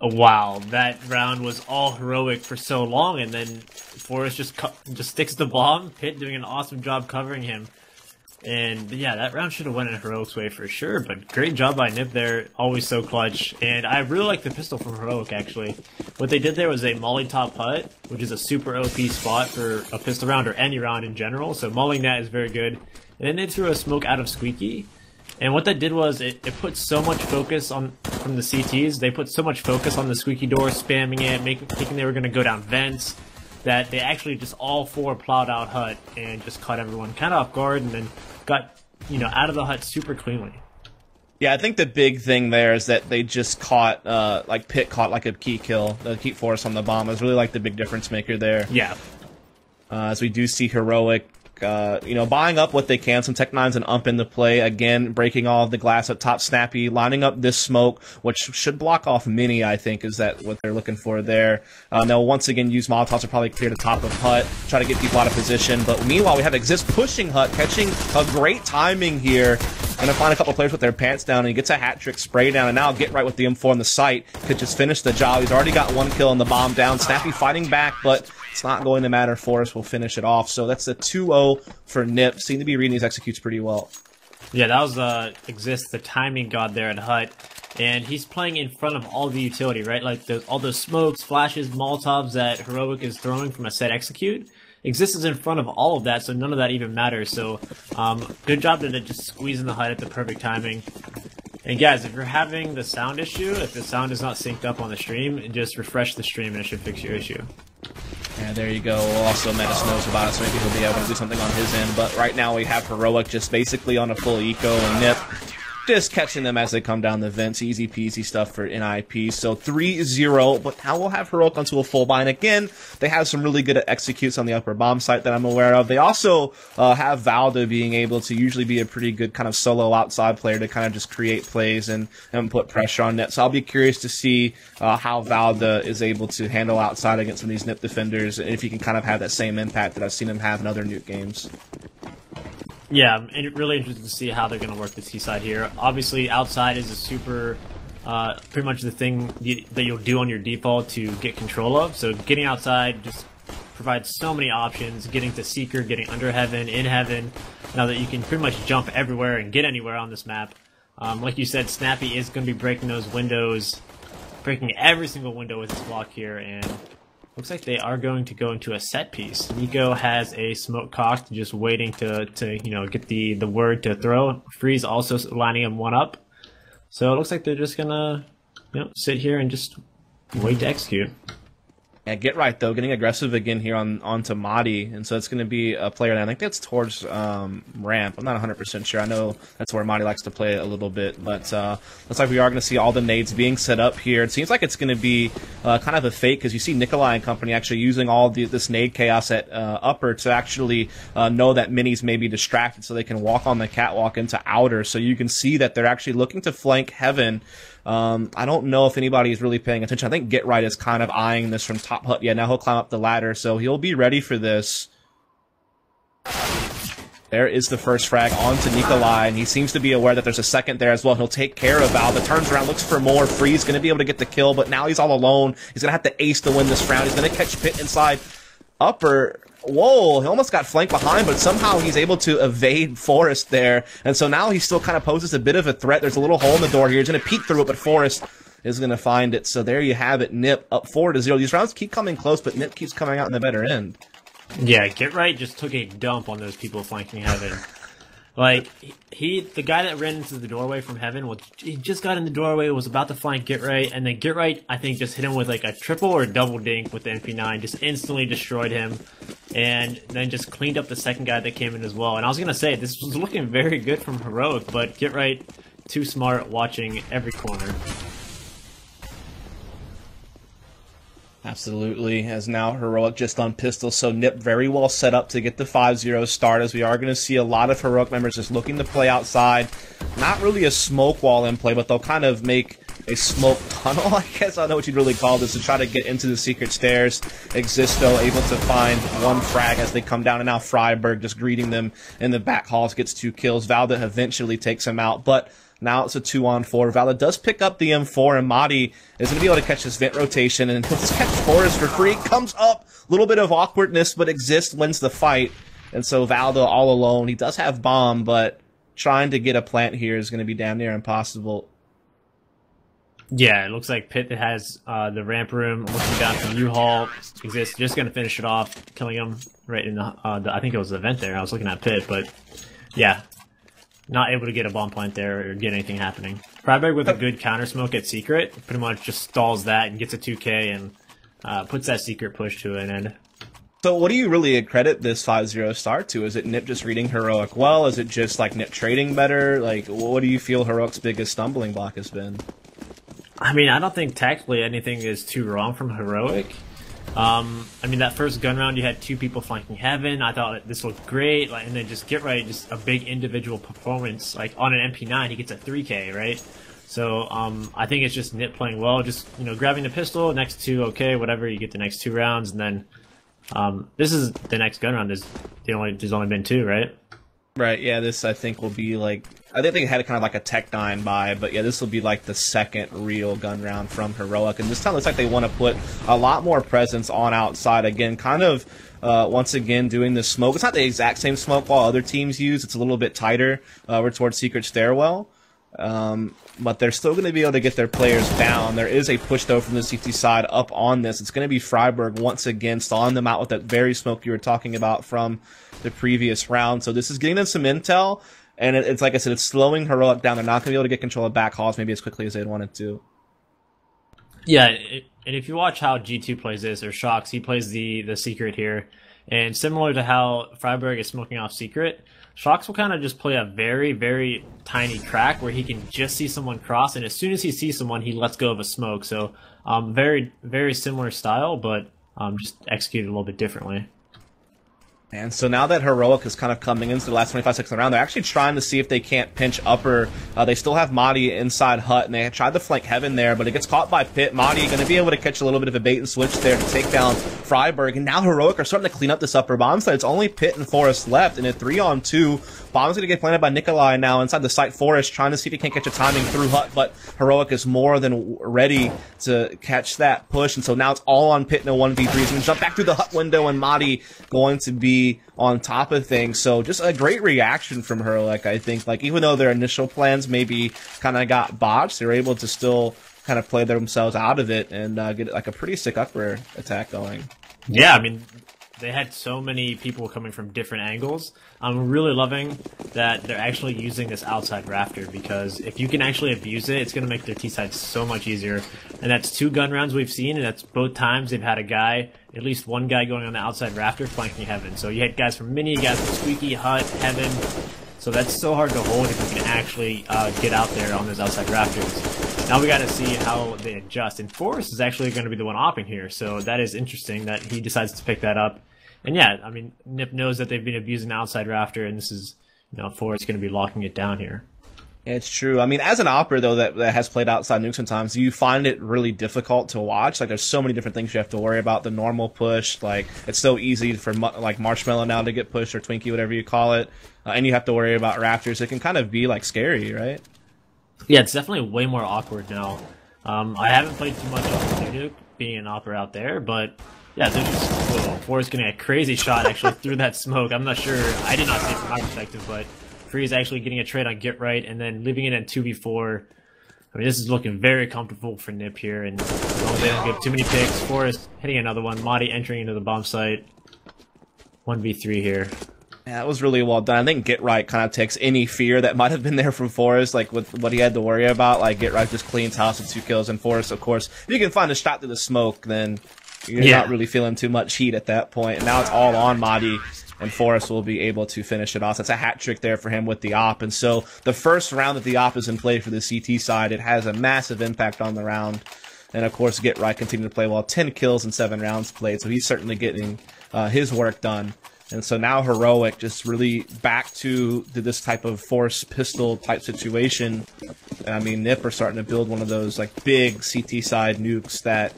Oh, wow, that round was all Heroic for so long, and then Forrest just sticks the bomb. Pitt doing an awesome job covering him. And yeah, that round should have went in Heroic's way for sure, but great job by Nip there, always so clutch. And I really like the pistol from Heroic, actually. What they did there was a molly top hut, which is a super OP spot for a pistol round or any round in general, so mulling that is very good. And then they threw a smoke out of Squeaky, and what that did was it put so much focus on from the CTs, they put so much focus on the squeaky door, spamming it, thinking they were going to go down vents, that they actually just all four plowed out hut and just caught everyone kind of off guard, and then got, you know, out of the hut super cleanly. Yeah, I think the big thing there is that they just caught, like Pitt caught like a key kill, the keep force on the bomb. It was really like the big difference maker there. Yeah. As we do see Heroic, you know, buying up what they can, some Tech 9s and Ump into play, again, breaking all of the glass up top, Snappy, lining up this smoke, which should block off Mini, I think, is that what they're looking for there. They'll once again use Molotovs to probably clear the top of Hut, try to get people out of position, but meanwhile, we have Exist pushing Hut, catching a great timing here. Gonna find a couple players with their pants down, and he gets a hat-trick spray down, and now Get Right with the M4 on the site could just finish the job. He's already got one kill on the bomb down. Snappy fighting back, but it's not going to matter. Forrest will finish it off. So that's a 2-0 for Nip. Seem to be reading these executes pretty well. Yeah, that was Exist, the timing god there at Hut. And he's playing in front of all the utility, right? Like all those smokes, flashes, Molotovs that Heroic is throwing from a set execute. Exist is in front of all of that, so none of that even matters. So good job to just squeeze in the Hut at the perfect timing. And guys, if you're having the sound issue, if the sound is not synced up on the stream, just refresh the stream and it should fix your issue. Yeah, there you go. Also, Menace knows about it, so maybe he'll be able to do something on his end. But right now we have Heroic just basically on a full eco, and Nip just catching them as they come down the vents. Easy peasy stuff for NIP. So 3-0, but now we'll have Heroic onto a full buy. And again, they have some really good executes on the upper bomb site that I'm aware of. They also have Valda being able to usually be a pretty good kind of solo outside player to kind of just create plays and put pressure on net. So I'll be curious to see how Valda is able to handle outside against some of these Nip defenders, and if he can kind of have that same impact that I've seen him have in other Nuke games. Yeah, I'm really interested to see how they're going to work the T side here. Obviously, outside is a super, pretty much the thing that you'll do on your default to get control of. So getting outside just provides so many options. Getting to Seeker, getting under Heaven, in Heaven. Now that you can pretty much jump everywhere and get anywhere on this map. Like you said, Snappy is going to be breaking those windows, breaking every single window with his block here, and looks like they are going to go into a set piece. Nico has a smoke cocked, just waiting to you know, get the word to throw. Freeze also lining him one up. So it looks like they're just gonna, you know, sit here and just wait to execute. Yeah, Get Right, though, getting aggressive again here onto Madi, and so it's going to be a player that I think that's towards ramp. I'm not 100% sure. I know that's where Madi likes to play a little bit, but looks like we are going to see all the nades being set up here. It seems like it's going to be kind of a fake, because you see Nikolai and company actually using all this nade chaos at upper to actually know that minis may be distracted, so they can walk on the catwalk into outer. So you can see that they're actually looking to flank Heaven. I don't know if anybody is really paying attention. I think Get Right is kind of eyeing this from top hut. Yeah, now he'll climb up the ladder, so he'll be ready for this. There is the first frag onto Nikolai, and he seems to be aware that there's a second there as well. He'll take care of Val. That turns around, looks for more. Freeze going to be able to get the kill, but now he's all alone. He's going to have to ace to win this round. He's going to catch Pitt inside upper. Whoa, he almost got flanked behind, but somehow he's able to evade Forrest there. And so now he still kind of poses a bit of a threat. There's a little hole in the door here. He's going to peek through it, but Forrest is going to find it. So there you have it. Nip up 4-0. These rounds keep coming close, but Nip keeps coming out in the better end. Yeah, Get Right just took a dump on those people flanking Heaven. Like, the guy that ran into the doorway from Heaven, he just got in the doorway, was about to flank Get Right, and then Get Right, I think, just hit him with like a triple or double dink with the MP9, just instantly destroyed him, and then just cleaned up the second guy that came in as well. And I was going to say, this was looking very good from Heroic, but Get Right, too smart, watching every corner. Absolutely, as now Heroic just on pistol, so Nip very well set up to get the 5-0 start, as we are going to see a lot of Heroic members just looking to play outside. Not really a smoke wall in play, but they'll kind of make a smoke tunnel, I guess. I don't know what you'd really call this, to try to get into the secret stairs. Existo able to find one frag as they come down, and now Freiberg just greeting them in the back halls, gets 2 kills. Valda eventually takes him out, but now it's a 2-on-4. Valda does pick up the M4, and Madi is going to be able to catch this vent rotation, and he'll just catch Forrest for free. Comes up, a little bit of awkwardness, but Exist wins the fight. And so Valda all alone. He does have bomb, but trying to get a plant here is going to be damn near impossible. Yeah, it looks like Pitt has the ramp room, looking down from U-Haul. Exist just going to finish it off, killing him right in the I think it was the vent there. I was looking at Pitt, but yeah. not able to get a bomb plant there or get anything happening. Freiburg with a good counter smoke at secret pretty much just stalls that and gets a 2K and puts that secret push to an end. So what do you really credit this 5-0 start to? Is it Nip just reading Heroic well? Is it just like Nip trading better? Like, what do you feel Heroic's biggest stumbling block has been? I mean, I don't think tactically anything is too wrong from Heroic. I mean, that first gun round, you had 2 people flanking Heaven. I thought this looked great, like, and then just Get Right, just a big individual performance. Like on an MP9, he gets a 3K, right? So I think it's just Nip playing well, just grabbing the pistol, next 2, okay, whatever. You get the next 2 rounds, and then this is the next gun round. There's only been 2, right? Right. Yeah. This I think will be like I think it had kind of like a Tech 9 vibe, but yeah, this will be like the second real gun round from Heroic, and this time looks like they want to put a lot more presence on outside again. Kind of once again doing the smoke. It's not the exact same smoke wall other teams use. It's a little bit tighter. We're towards Secret Stairwell. But they're still going to be able to get their players down. There is a push, though, from the CT side up on this. It's going to be Freiburg once again stalling them out with that very smoke you were talking about from the previous round. So this is getting them some intel, and it's like I said, it's slowing Heroic down. They're not going to be able to get control of back halls maybe as quickly as they'd wanted to. Yeah, and if you watch how G2 plays this, or Shocks, he plays the secret here. And similar to how Freiburg is smoking off secret, Shocks will kind of just play a very, very tiny crack where he can just see someone cross, and as soon as he sees someone, he lets go of a smoke. So very, very similar style, but just executed a little bit differently. And so now that Heroic is kind of coming into the last 25 seconds of the round, they're actually trying to see if they can't pinch upper. They still have Madi inside Hut, and they tried to flank Heaven there, but it gets caught by Pit. Madi going to be able to catch a little bit of a bait and switch there to take down Freiburg, and now Heroic are starting to clean up this upper bomb site. It's only Pit and Forest left, and a 3-on-2. Bomb's going to get planted by Nikolai now inside the site. Forest trying to see if he can catch a timing through Hut, but Heroic is more than ready to catch that push, and so now it's all on Pit in a 1v3. He's going to jump back through the Hut window, and Madi going to be on top of things. So just a great reaction from Heroic, I think. Like, even though their initial plans maybe kind of got botched, they were able to still kind of play themselves out of it and get like a pretty sick upper attack going. Yeah, I mean, they had so many people coming from different angles. I'm really loving that they're actually using this outside rafter, because if you can actually abuse it, it's going to make their T-side so much easier. And that's 2 gun rounds we've seen, and that's both times they've had a guy, at least one guy going on the outside rafter flanking Heaven. So you had guys from Mini, guys from Squeaky, Hut, Heaven. So that's so hard to hold if you can actually get out there on those outside rafters. Now we got to see how they adjust. And Forrest is actually going to be the one opping here, so that is interesting that he decides to pick that up. And yeah, I mean, Nip knows that they've been abusing the outside rafter, and this is, Forrest going to be locking it down here. It's true. I mean, as an opera, though, that has played outside nuke sometimes, do you find it really difficult to watch? Like, there's so many different things you have to worry about. The normal push, like, it's so easy for, like, Marshmallow now to get pushed, or Twinkie, whatever you call it. And you have to worry about rafters. It can kind of be, like, scary, right? Yeah, it's definitely way more awkward now. I haven't played too much on nuke, being an opera out there, but yeah, there's just Forrest getting a crazy shot actually through that smoke. I'm not sure. I did not see it from my perspective, but Freeze actually getting a trade on Get Right and then leaving it at 2v4. I mean, this is looking very comfortable for Nip here, and as long as they don't give too many picks, Forrest hitting another one, Madi entering into the bomb site. 1v3 here. Yeah, that was really well done. I think Get Right kind of takes any fear that might have been there from Forrest, like with what he had to worry about. Like, Get Right just cleans house with 2 kills, and Forrest, of course, if you can find a shot through the smoke, then you're not really feeling too much heat at that point. And now it's all on Madi, and Forrest will be able to finish it off. That's a hat trick there for him with the op. And so the first round that the op is in play for the CT side, it has a massive impact on the round. And of course, Get Right continued to play well. 10 kills in 7 rounds played, so he's certainly getting his work done. And so now Heroic just really back to this type of force pistol type situation. I mean, Nip are starting to build one of those like big CT side nukes that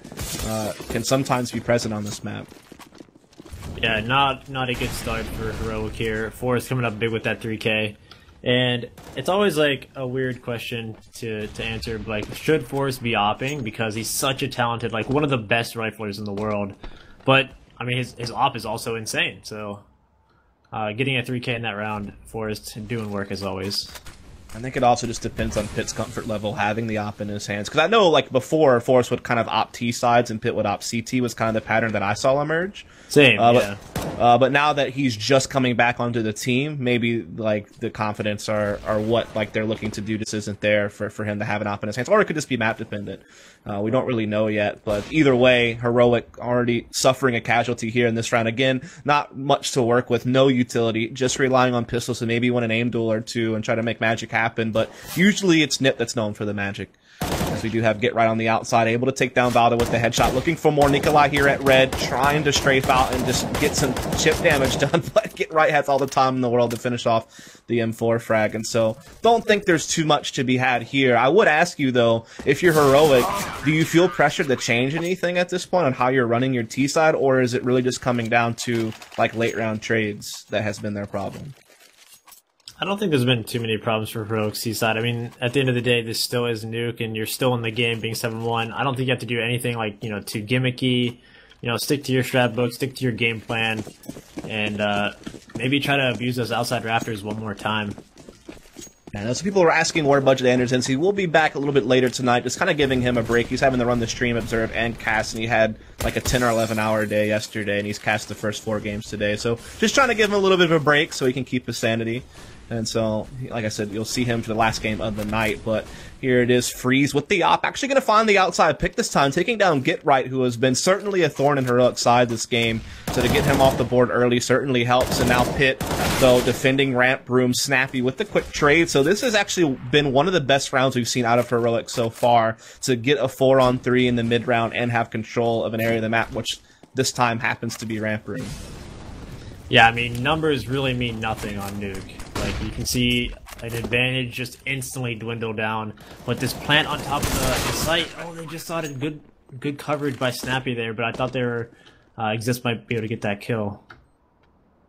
can sometimes be present on this map. Yeah, not a good start for Heroic here. Forrest coming up big with that 3K. And it's always like a weird question to answer, like, should Forrest be opping? Because he's such a talented, like one of the best riflers in the world. But I mean, his op is also insane, so getting a 3K in that round, Forrest doing work as always. I think it also just depends on Pitt's comfort level having the op in his hands. Because I know, like, before, Forrest would kind of opt T sides and Pitt would opt CT was kind of the pattern that I saw emerge. Same, yeah. But now that he's just coming back onto the team, maybe, like, the confidence or what, like, they're looking to do just isn't there for him to have an op in his hands. Or it could just be map dependent. We don't really know yet. But either way, Heroic already suffering a casualty here in this round. Again, not much to work with, no utility, just relying on pistols to maybe win an aim duel or two and try to make magic happen. But usually it's Nip that's known for the magic. As we do have Get Right on the outside, able to take down Valda with the headshot. Looking for more Nikolai here at red, trying to strafe out and just get some chip damage done. But Get Right has all the time in the world to finish off the M4 frag. And so don't think there's too much to be had here. I would ask you, though, if you're Heroic, do you feel pressured to change anything at this point on how you're running your T side? Or is it really just coming down to, like, late round trades that has been their problem? I don't think there's been too many problems for Heroic C-side. I mean, at the end of the day, this still is Nuke, and you're still in the game being 7-1. I don't think you have to do anything, like, too gimmicky. Stick to your strat book, stick to your game plan, and maybe try to abuse those outside rafters one more time. And some people were asking where Budget Anderson. He will be back a little bit later tonight, just kind of giving him a break. He's having to run the stream, observe, and cast, and he had like a 10 or 11 hour day yesterday, and he's cast the first 4 games today. So just trying to give him a little bit of a break so he can keep his sanity. And so, like I said, you'll see him for the last game of the night. But here it is, Freeze with the op. Actually going to find the outside pick this time, taking down Get Right, who has been certainly a thorn in Heroic's side this game. So to get him off the board early certainly helps. And now Pitt, though, defending Ramp Room, Snappy with the quick trade. So this has actually been one of the best rounds we've seen out of Heroic so far, to get a 4-on-3 in the mid round and have control of an area of the map, which this time happens to be Ramp Room. Yeah, I mean, numbers really mean nothing on Nuke. Like, you can see an advantage just instantly dwindle down. But this plant on top of the site, oh, they just thought it good coverage by Snappy there, but I thought they were, Exist might be able to get that kill.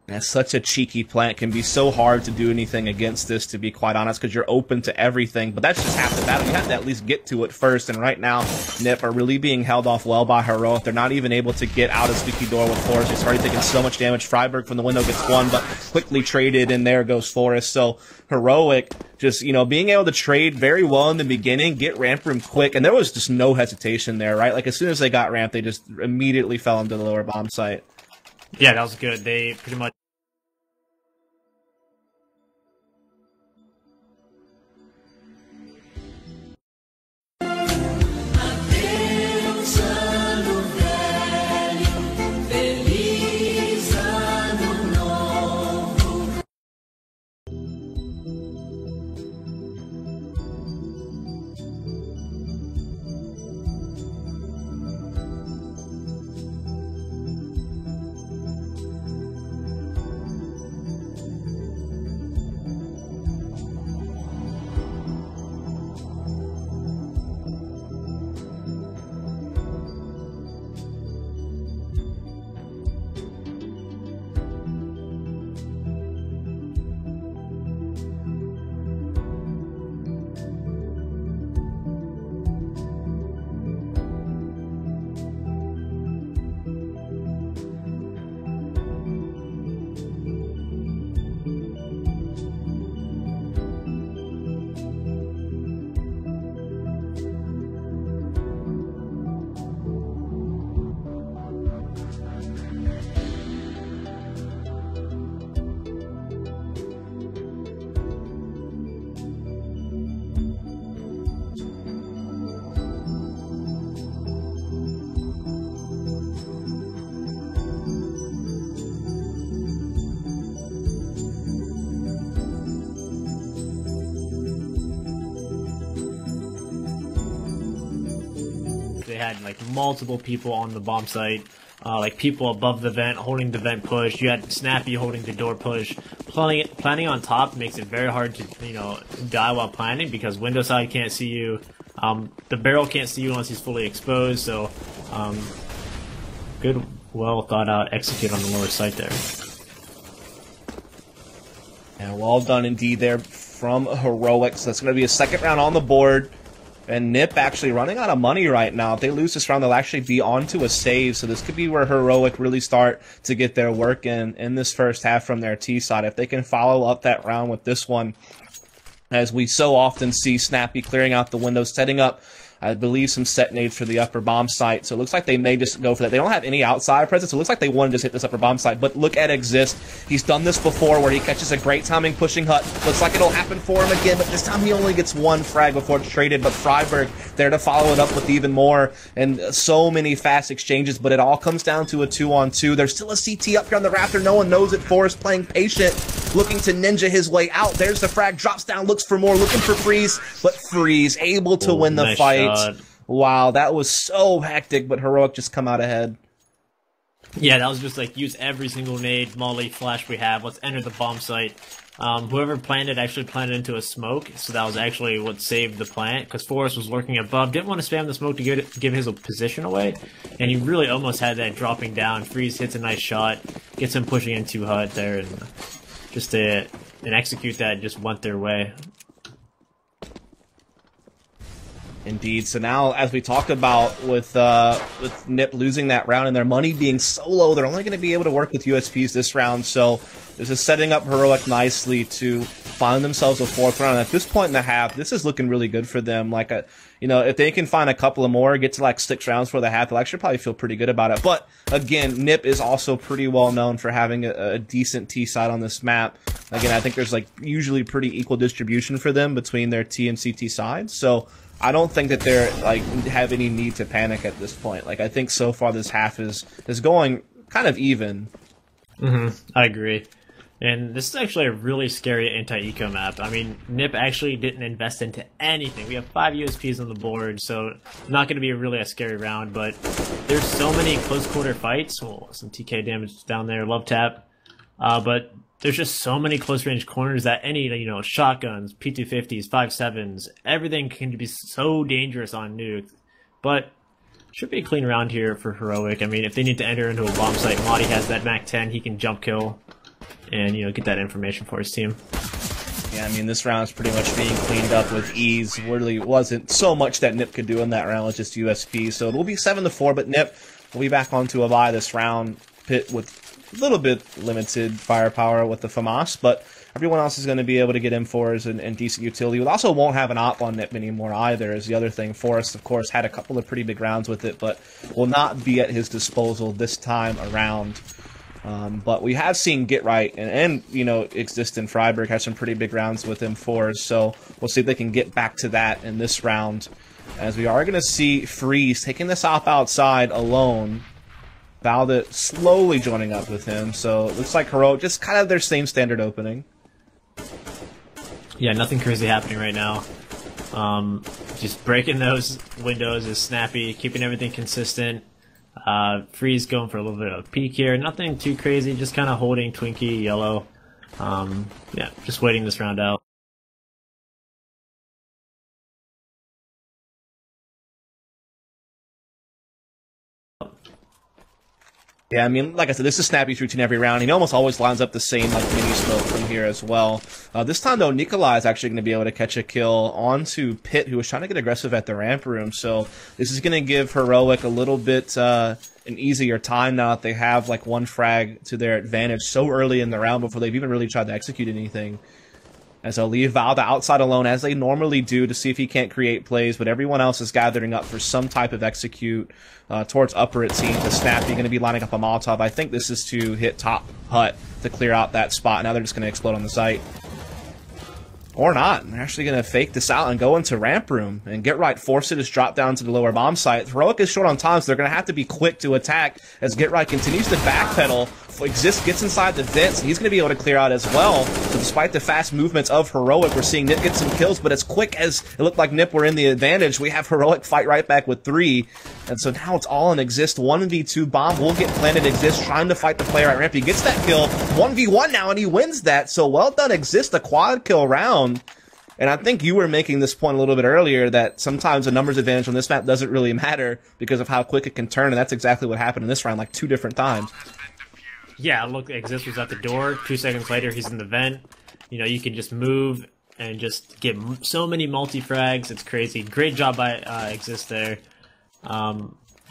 That's such a cheeky plant. Can be so hard to do anything against this, to be quite honest, because you're open to everything. But that's just half the battle. You have to at least get to it first. And right now, Nip are really being held off well by Heroic. They're not even able to get out of Squeaky Door with Forrest. He's already taking so much damage. Freiburg from the window gets one, but quickly traded, and there goes Forrest. So Heroic just, being able to trade very well in the beginning, get Ramp Room quick, and there was just no hesitation there, right? Like, as soon as they got Ramp, they just immediately fell into the lower bomb site. Yeah, that was good. They pretty much... They had like multiple people on the bomb site, like people above the vent holding the vent push. You had Snappy holding the door push. Planning on top makes it very hard to die while planning, because window side can't see you. The barrel can't see you unless he's fully exposed. So good, well thought out execute on the lower site there. And well done indeed there from Heroic. So that's going to be a second round on the board. And Nip actually running out of money right now. If they lose this round, they'll actually be onto a save. So this could be where Heroic really start to get their work in this first half from their T side. If they can follow up that round with this one, as we so often see Snappy clearing out the windows, setting up, I believe, some set nades for the upper bomb site. So it looks like they may just go for that. They don't have any outside presence, so it looks like they want to just hit this upper bomb site. But look at Exist. He's done this before where he catches a great timing pushing hut. Looks like it'll happen for him again, but this time he only gets one frag before it's traded. But Freiburg there to follow it up with even more, and so many fast exchanges, but it all comes down to a 2-on-2. There's still a CT up here on the Raptor. No one knows it. Forrest playing patient, looking to ninja his way out. There's the frag, drops down, looks for more, looking for Freeze, but Freeze able to win the fight. Wow, that was so hectic, but Heroic just come out ahead. Yeah, that was just like, use every single nade, molly, flash we have. Let's enter the bomb site. Whoever planted actually planted into a smoke, so that was actually what saved the plant, because Forrest was lurking above, didn't want to spam the smoke to give his position away, and he really almost had that dropping down. Freeze hits a nice shot, gets him pushing into hut there, and just to execute that just went their way. Indeed. So now, as we talked about with NIP losing that round and their money being so low, they're only going to be able to work with USPs this round. So this is setting up Heroic nicely to find themselves a 4th round. And at this point in the half, this is looking really good for them. Like, you know, if they can find a couple of more, get to like 6 rounds for the half, they'll actually probably feel pretty good about it. But again, NIP is also pretty well known for having a decent T side on this map. Again, I think there's like usually pretty equal distribution for them between their T and CT sides. So I don't think that they're like have any need to panic at this point. Like, I think so far this half is going kind of even. I agree. And this is actually a really scary anti-eco map. I mean, NIP actually didn't invest into anything. We have 5 USPs on the board, so not going to be really a scary round, but there's so many close quarter fights. Well, some TK damage down there, love tap. But there's just so many close range corners that any, you know, shotguns, P250s, 5.7s, everything can be so dangerous on nuke. But should be a clean round here for Heroic. I mean, if they need to enter into a bomb site, Madi has that Mac 10, he can jump kill and, you know, get that information for his team. Yeah, I mean, this round is pretty much being cleaned up with ease. Really wasn't so much that NIP could do in that round with just USP. So it will be 7-4, but NIP will be back onto a bye this round. Pit with a little bit limited firepower with the FAMAS, but everyone else is going to be able to get M4s and decent utility. We also won't have an op on NIP anymore either, is the other thing. Forrest, of course, had a couple of pretty big rounds with it, but will not be at his disposal this time around. But we have seen Get Right and you know, Exist and Freiburg have some pretty big rounds with M4s, so we'll see if they can get back to that in this round, as we are going to see Freeze taking this op outside alone. Baldit slowly joining up with him, so it looks like Heroic just kind of their same standard opening. Yeah, nothing crazy happening right now. Just breaking those windows is Snappy, keeping everything consistent. Freeze going for a little bit of peek here. Nothing too crazy, just kind of holding Twinkie yellow. Yeah, just waiting this round out. Yeah, I mean, like I said, this is Snappy's routine every round. He almost always lines up the same, like, mini smoke from here as well. This time, though, Nikolai is actually going to be able to catch a kill onto Pit, who was trying to get aggressive at the ramp room. So this is going to give Heroic a little bit an easier time now that they have, like, 1 frag to their advantage so early in the round before they've even really tried to execute anything. As they'll leave Valda outside alone, as they normally do, to see if he can't create plays, but everyone else is gathering up for some type of execute towards upper, it seems. The Snappy going to be lining up a Molotov. I think this is to hit top hut to clear out that spot. Now they're just going to explode on the site. Or not. They're actually going to fake this out and go into ramp room. And Get Right force it is dropped down to the lower bomb site. Heroic is short on time, so they're going to have to be quick to attack as Get Right continues to backpedal. Exist gets inside the vents, and he's going to be able to clear out as well. So despite the fast movements of Heroic, we're seeing NIP get some kills, but as quick as it looked like NIP were in the advantage, we have Heroic fight right back with 3. And so now it's all in Exist. 1v2 bomb will get planted. Exist trying to fight the player at ramp. He gets that kill. 1v1 now, and he wins that. So well done, Exist. A quad kill round. And I think you were making this point a little bit earlier that sometimes a numbers advantage on this map doesn't really matter because of how quick it can turn, and that's exactly what happened in this round, like 2 different times. Yeah, look, Exist was at the door. 2 seconds later, he's in the vent. You know, you can just move and just get so many multi-frags. It's crazy. Great job by Exist there.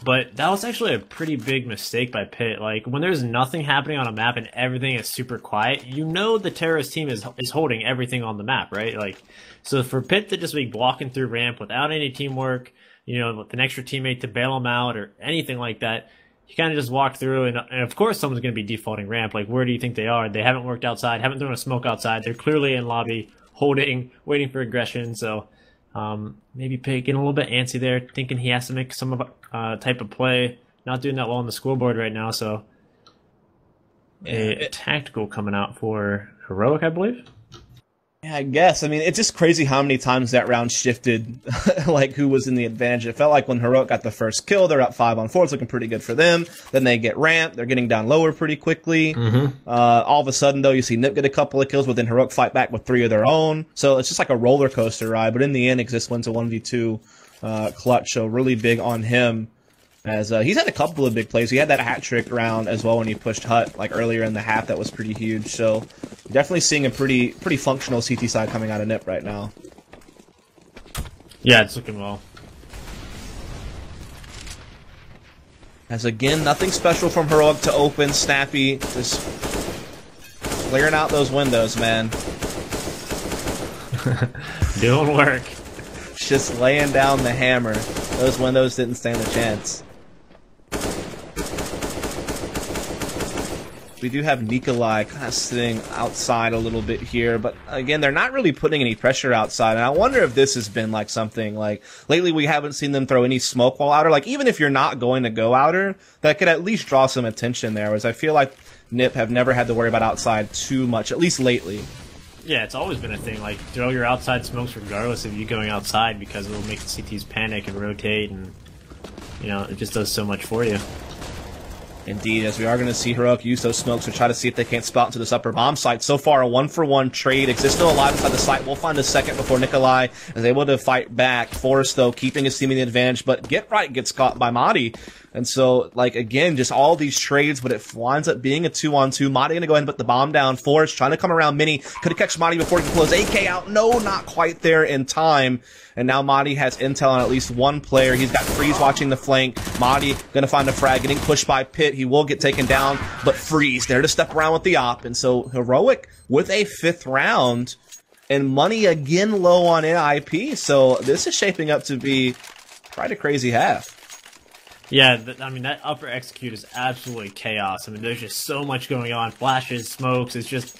But that was actually a pretty big mistake by Pitt. Like, when there's nothing happening on a map and everything is super quiet, you know the terrorist team is holding everything on the map, right? Like, so for Pitt to just be walking through ramp without any teamwork, you know, with an extra teammate to bail them out or anything like that, you kind of just walk through, and of course someone's going to be defaulting ramp. Like, where do you think they are? They haven't worked outside, haven't thrown a smoke outside. They're clearly in lobby, holding, waiting for aggression. So maybe Pitt getting a little bit antsy there, thinking he has to make some type of play. Not doing that well on the scoreboard right now. So a tactical coming out for Heroic, I believe. Yeah, I guess. I mean, it's just crazy how many times that round shifted, like, who was in the advantage. It felt like when Heroic got the first kill, they're up 5-on-4. It's looking pretty good for them. Then they get ramped. They're getting down lower pretty quickly. All of a sudden, though, you see Nip get a couple of kills, but then Heroic fight back with 3 of their own. So it's just like a roller coaster ride. But in the end, Exist wins a 1v2 clutch. So really big on him. As he's had a couple of big plays. He had that hat trick round as well when he pushed Hut like earlier in the half. That was pretty huge. So definitely seeing a pretty functional CT side coming out of Nip right now. Yeah, it's looking well. As again, nothing special from Heroic to open. Snappy just clearing out those windows, man. Doing work. Just laying down the hammer. Those windows didn't stand a chance. We do have Nikolai kind of sitting outside a little bit here, but again, they're not really putting any pressure outside. And I wonder if this has been like something like lately we haven't seen them throw any smoke wall outer. Like, even if you're not going to go outer, that could at least draw some attention there. Whereas I feel like Nip have never had to worry about outside too much, at least lately. Yeah, it's always been a thing. Like, throw your outside smokes regardless of you going outside, because it'll make the CTs panic and rotate, and, you know, it just does so much for you. Indeed, as we are going to see Heroic use those smokes to try to see if they can't spot into this upper bomb site. So far, a 1-for-1 trade. Exist still alive inside the site. We'll find a second before Nikolai is able to fight back. Forrest, though, keeping his team in the advantage, but Get Right gets caught by Madi. And so, like, again, just all these trades, but it winds up being a 2-on-2. Madi gonna go ahead and put the bomb down. Forrest trying to come around Mini. Could have catch Madi before he can pull his AK out. No, not quite there in time. And now Madi has intel on at least one player. He's got Freeze watching the flank. Madi gonna find a frag, getting pushed by Pitt. He will get taken down, but Freeze there to step around with the op. And so Heroic with a 5th round, and money again low on NIP. So this is shaping up to be quite a crazy half. Yeah, I mean, that upper execute is absolutely chaos. I mean, there's just so much going on. Flashes, smokes, it's just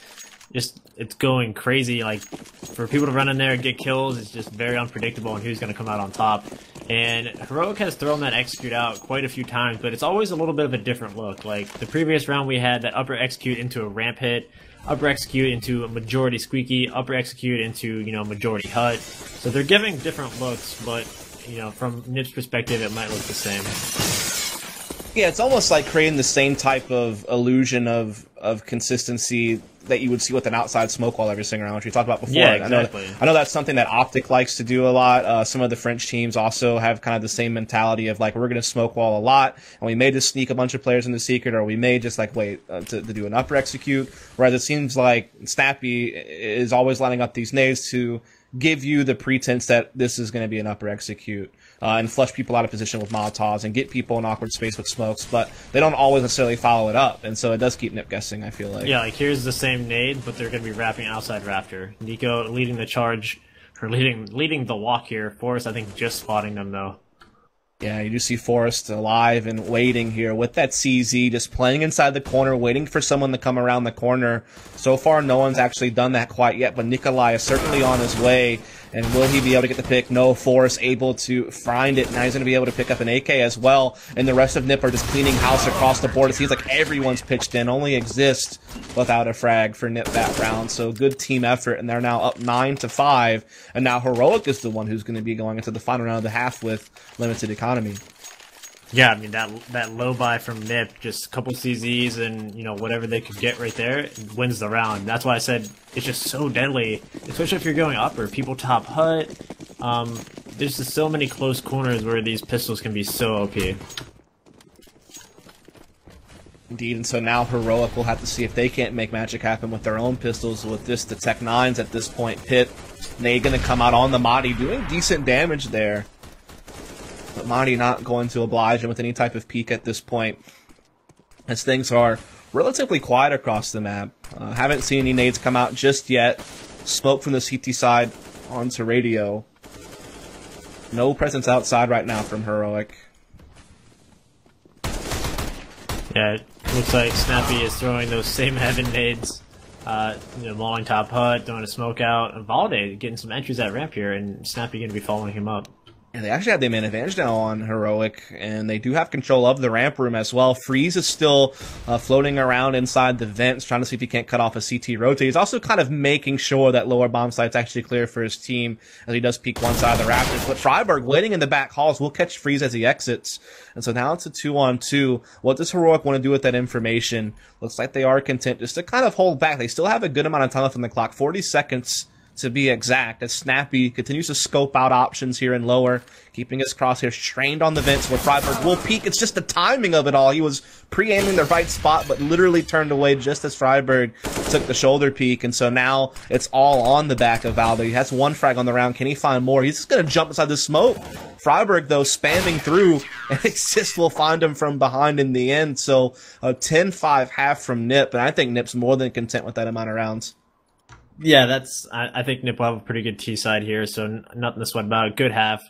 it's going crazy. Like, for people to run in there and get kills, it's just very unpredictable on who's going to come out on top. And Heroic has thrown that execute out quite a few times, but it's always a little bit of a different look. Like, the previous round we had that upper execute into a ramp hit, upper execute into a majority squeaky, upper execute into, you know, majority hut. So they're giving different looks, but, you know, from Nip's perspective, it might look the same. Yeah, it's almost like creating the same type of illusion of consistency that you would see with an outside smoke wall every single round, which we talked about before. Yeah, exactly. I know that's something that Optic likes to do a lot. Some of the French teams also have kind of the same mentality of, like, we're going to smoke wall a lot, and we may just sneak a bunch of players in the secret, or we may just, like, wait to do an upper execute. Whereas it seems like Snappy is always lining up these nades to give you the pretense that this is going to be an upper execute, and flush people out of position with Molotovs and get people in awkward space with smokes, but they don't always necessarily follow it up, and so it does keep Nip guessing, I feel like. Yeah, like, here's the same nade, but they're going to be wrapping outside Raptor. Nico leading the charge, or leading the walk here. Forrest, I think, just spotting them, though. Yeah, you do see Forrest alive and waiting here with that CZ, just playing inside the corner, waiting for someone to come around the corner. So far, no one's actually done that quite yet, but Nikolai is certainly on his way. And will he be able to get the pick? No, Forrest able to find it. Now he's going to be able to pick up an AK as well. And the rest of Nip are just cleaning house across the board. It seems like everyone's pitched in. Only Exist without a frag for Nip that round. So good team effort. And they're now up 9-5. And now Heroic is the one who's going to be going into the final round of the half with limited economy. Yeah, I mean, that low buy from Nip, just a couple CZs and, you know, whatever they could get right there, wins the round. That's why I said it's just so deadly, especially if you're going upper. People top hut. There's just so many close corners where these pistols can be so OP. Indeed, and so now Heroic will have to see if they can't make magic happen with their own pistols. With this, the Tech 9s at this point, Pitt, they going to come out on the Madi, doing decent damage there. but Monty not going to oblige him with any type of peek at this point, as things are relatively quiet across the map. Haven't seen any nades come out just yet. Smoke from the CT side onto radio. No presence outside right now from Heroic. Yeah, it looks like Snappy is throwing those same heaven nades. Mauling top hut, throwing a smoke out. And Valde getting some entries at ramp here, and Snappy going to be following him up. And they actually have the man advantage now on Heroic, and they do have control of the ramp room as well. Freeze is still floating around inside the vents, trying to see if he can't cut off a CT rotate. He's also kind of making sure that lower bomb site's actually clear for his team as he does peek one side of the Raptors. But Freiburg waiting in the back halls will catch Freeze as he exits. And so now it's a 2-on-2. What does Heroic want to do with that information? Looks like they are content just to kind of hold back. They still have a good amount of time left on the clock, 40 seconds to be exact, as Snappy continues to scope out options here in lower, keeping his crosshairs trained on the vents where Freiburg will peek. It's just the timing of it all. He was pre-aiming the right spot, but literally turned away just as Freiburg took the shoulder peek, and so now it's all on the back of Valde. He has one frag on the round. Can he find more? He's just going to jump inside the smoke. Freiburg, though, spamming through, and Exist will find him from behind in the end. So a 10-5 half from Nip, and I think Nip's more than content with that amount of rounds. Yeah, I think Nip will have a pretty good T side here, so nothing to sweat about. Good half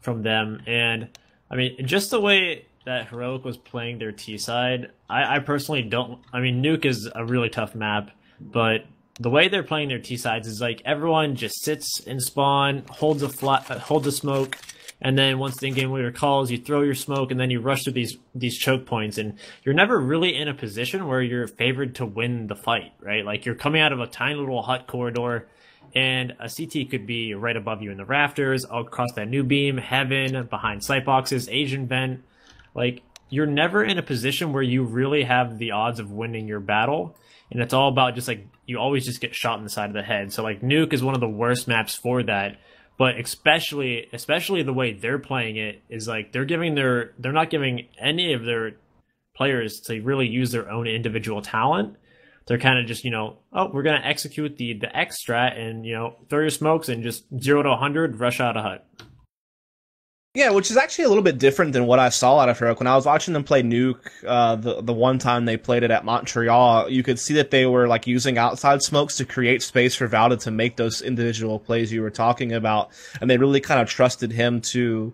from them. And, I mean, just the way that Heroic was playing their T side, I personally don't... I mean, Nuke is a really tough map, but the way they're playing their T sides is like everyone just sits in spawn, holds a smoke, and then once the in-game leader calls, you throw your smoke, and then you rush through these choke points, and you're never really in a position where you're favored to win the fight, right? Like, you're coming out of a tiny little hut corridor, and a CT could be right above you in the rafters, across that new beam, heaven, behind sight boxes, Asian vent. Like, you're never in a position where you really have the odds of winning your battle, and it's all about just, like, you always just get shot in the side of the head. So, like, Nuke is one of the worst maps for that. But especially the way they're playing it is like they're not giving any of their players to really use their own individual talent. They're kind of just, we're going to execute the X strat and, throw your smokes and just 0 to 100, rush out a hut. Yeah, which is actually a little bit different than what I saw out of Heroic. When I was watching them play Nuke, the one time they played it at Montreal, you could see that they were like using outside smokes to create space for Valde to make those individual plays you were talking about, and they really kind of trusted him to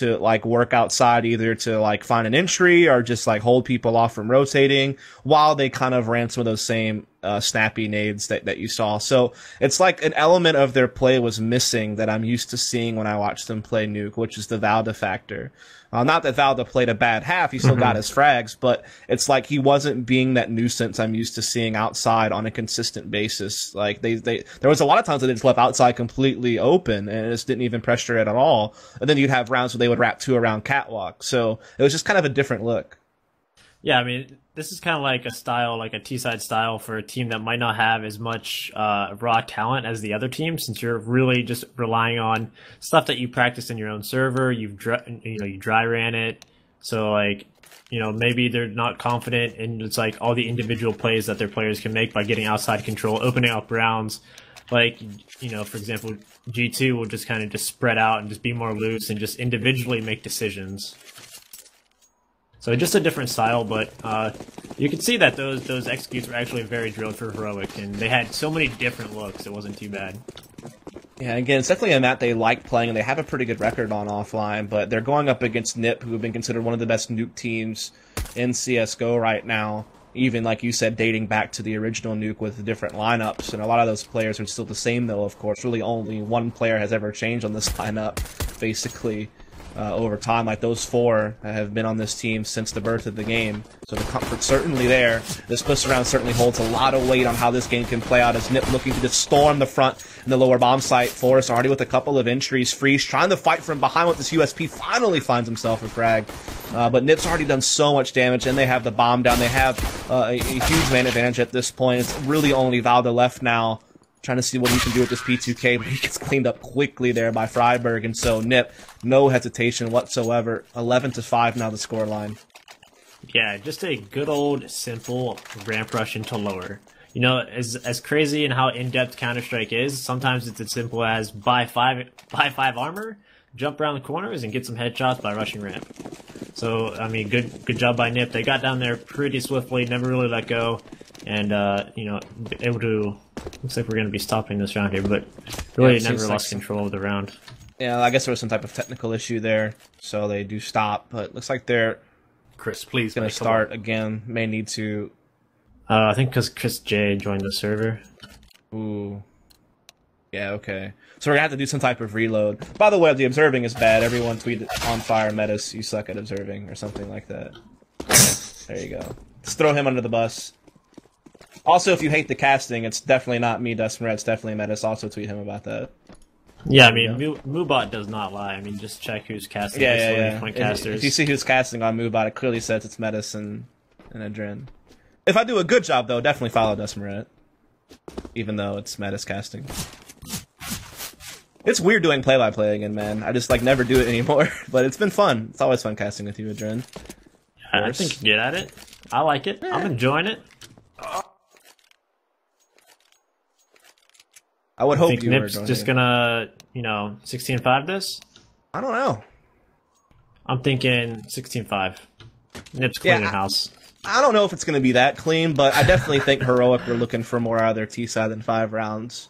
like work outside, either to like find an entry or just like hold people off from rotating, while they kind of ran some of those same snappy nades that you saw. So it's like an element of their play was missing that I'm used to seeing when I watch them play Nuke, which is the Valde factor. Not that Valde played a bad half, he still got his frags, but it's like he wasn't being that nuisance I'm used to seeing outside on a consistent basis. Like there was a lot of times that they just left outside completely open and just didn't even pressure it at all. And then you'd have rounds where they would wrap 2 around catwalk. So it was just kind of a different look. Yeah, I mean, this is kind of like a style, like a T-side style for a team that might not have as much raw talent as the other team, since you're really just relying on stuff that you practice in your own server. You dry ran it, so like, maybe they're not confident in it's like all the individual plays that their players can make by getting outside control, opening up rounds. Like, for example, G2 will just kind of just spread out and just be more loose and just individually make decisions. So just a different style, but you can see that those executes were actually very drilled for Heroic, and they had so many different looks, it wasn't too bad. Yeah, again, it's definitely a map they like playing, and they have a pretty good record on offline, but they're going up against NIP, who have been considered one of the best Nuke teams in CSGO right now, even, like you said, dating back to the original Nuke with the different lineups, and a lot of those players are still the same, though, of course. Really only one player has ever changed on this lineup, basically. Over time, like those 4 have been on this team since the birth of the game, so the comfort's certainly there. This push around certainly holds a lot of weight on how this game can play out, as Nip looking to just storm the front and the lower bomb site. Forrest already with a couple of entries. Freeze trying to fight from behind with this USP, finally finds himself a frag, but Nip's already done so much damage, and they have the bomb down. They have a huge man advantage at this point. It's really only Valde left now, trying to see what he can do with this P2K, but he gets cleaned up quickly there by Freiburg, and so Nip, no hesitation whatsoever. 11-5 now the scoreline. Yeah, just a good old simple ramp rush into lower. As crazy and how in-depth Counter-Strike is, sometimes it's as simple as buy five armor, jump around the corners and get some headshots by rushing ramp. So, I mean, good job by Nip. They got down there pretty swiftly, never really let go, and, you know, able to... Looks like we're going to be stopping this round here, but really never lost control of the round. Yeah, I guess there was some type of technical issue there, so they do stop, but looks like they're Chris, please going to start again. May need to... I think because Chris J joined the server. Ooh. Yeah, okay. So we're going to have to do some type of reload. By the way, the observing is bad. Everyone tweeted on fire, Metis, you suck at observing, or something like that. There you go. Just throw him under the bus. Also, if you hate the casting, it's definitely not me, Dustin Red. It's definitely Metis. Also tweet him about that. Yeah, I mean, Moobot does not lie. I mean, just check who's casting. Yeah. Point casters. If you see who's casting on Moobot, it clearly says it's Metis and Adren. If I do a good job, though, definitely follow Dustin Red. Even though it's Metis casting. It's weird doing play-by-play again, man. I just, like, never do it anymore. But it's been fun. It's always fun casting with you, Adren. I think you get at it. I like it. Yeah. I'm enjoying it. I would hope you were Nip's just gonna, you know, 16-5 this? I don't know. I'm thinking 16-5. Nip's cleaning house. I don't know if it's going to be that clean, but I definitely think Heroic were looking for more out of their T-side than 5 rounds.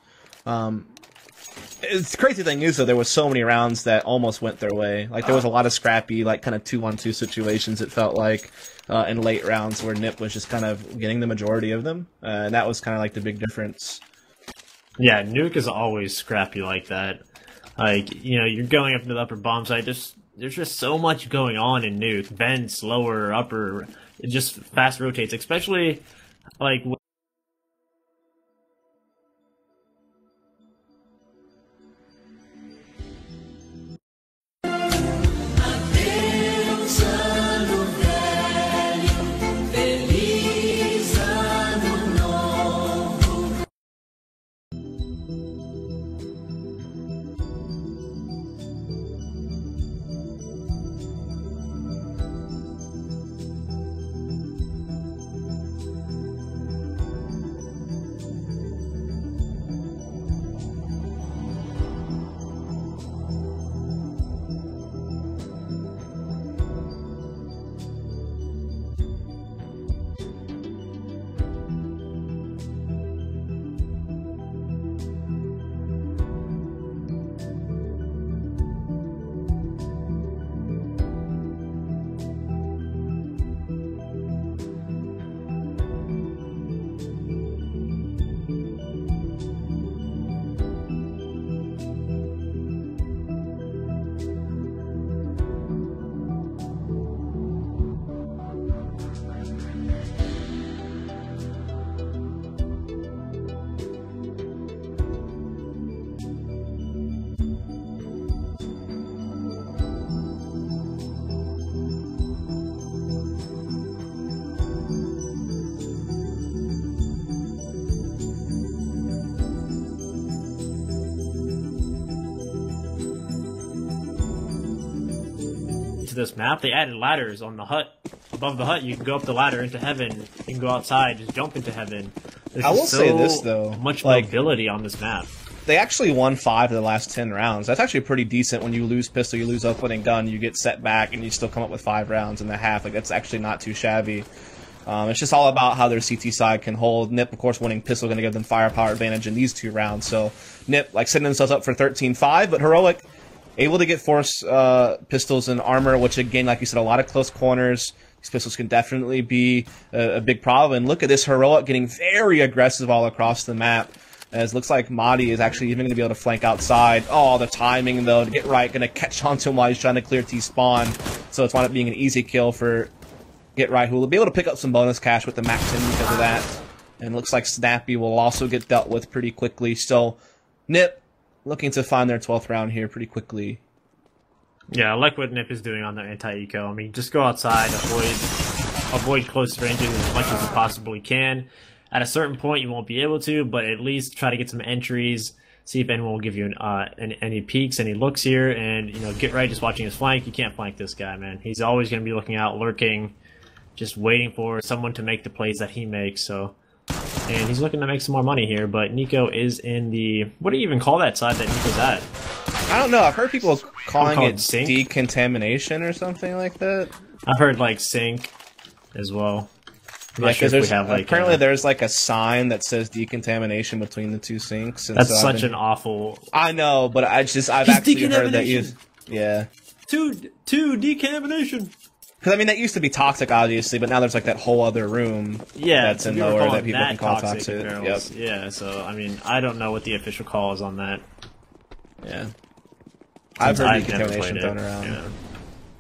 It's the crazy thing is, though, there was so many rounds that almost went their way. Like, there was a lot of scrappy, like, kind of 2-on-2 situations, it felt like, in late rounds where Nip was just kind of getting the majority of them. And that was kind of, like, the big difference. Yeah, Nuke is always scrappy like that. Like, you know, you're going up to the upper bomb site, there's just so much going on in Nuke. Vents, lower, upper, it just fast rotates, especially, like... to this map, they added ladders on the hut. Above the hut, you can go up the ladder into heaven. You can go outside, just jump into heaven. There's I will say this, though. Much mobility on this map. They actually won 5 of the last 10 rounds. That's actually pretty decent. When you lose pistol, you lose opening gun, you get set back, and you still come up with 5 rounds in the half. Like, that's actually not too shabby. It's just all about how their CT side can hold. Nip, of course, winning pistol going to give them firepower advantage in these 2 rounds. So Nip, like, setting themselves up for 13-5, but Heroic able to get force pistols and armor, which, again, like you said, a lot of close corners. These pistols can definitely be a big problem. And look at this Heroic getting very aggressive all across the map. As it looks like Mahdi is actually even going to be able to flank outside. Oh, the timing, though, to get right, going to catch onto him while he's trying to clear T-spawn. So it's wound up being an easy kill for Get Right, who will be able to pick up some bonus cash with the max in because of that. And it looks like Snappy will also get dealt with pretty quickly. So Nip looking to find their 12th round here pretty quickly. Yeah, I like what Nip is doing on their anti-eco. I mean, just go outside, avoid close ranges as much as you possibly can. At a certain point, you won't be able to, but at least try to get some entries, see if anyone will give you any peeks, any looks here, and, you know, Get Right just watching his flank. You can't flank this guy, man. He's always going to be looking out, lurking, just waiting for someone to make the plays that he makes, so... And he's looking to make some more money here, but Nico is in the... What do you even call that side that Nico's at? I don't know. I've heard people calling call it it sync? decontamination or something like that. I've heard like sync as well. I'm Yeah, not sure because if we have like apparently there's like a sign that says decontamination between the two sinks. And that's so such an awful. I know, but I've actually heard that you. Yeah. Two decontamination. Because I mean that used to be toxic, obviously, but now there's like that whole other room. Yeah, that's in we were lower calling that people can call toxic. in barrels. Yep. Yeah, so I mean I don't know what the official call is on that. Yeah. I've heard I've never decontamination played thrown it. around. Yeah.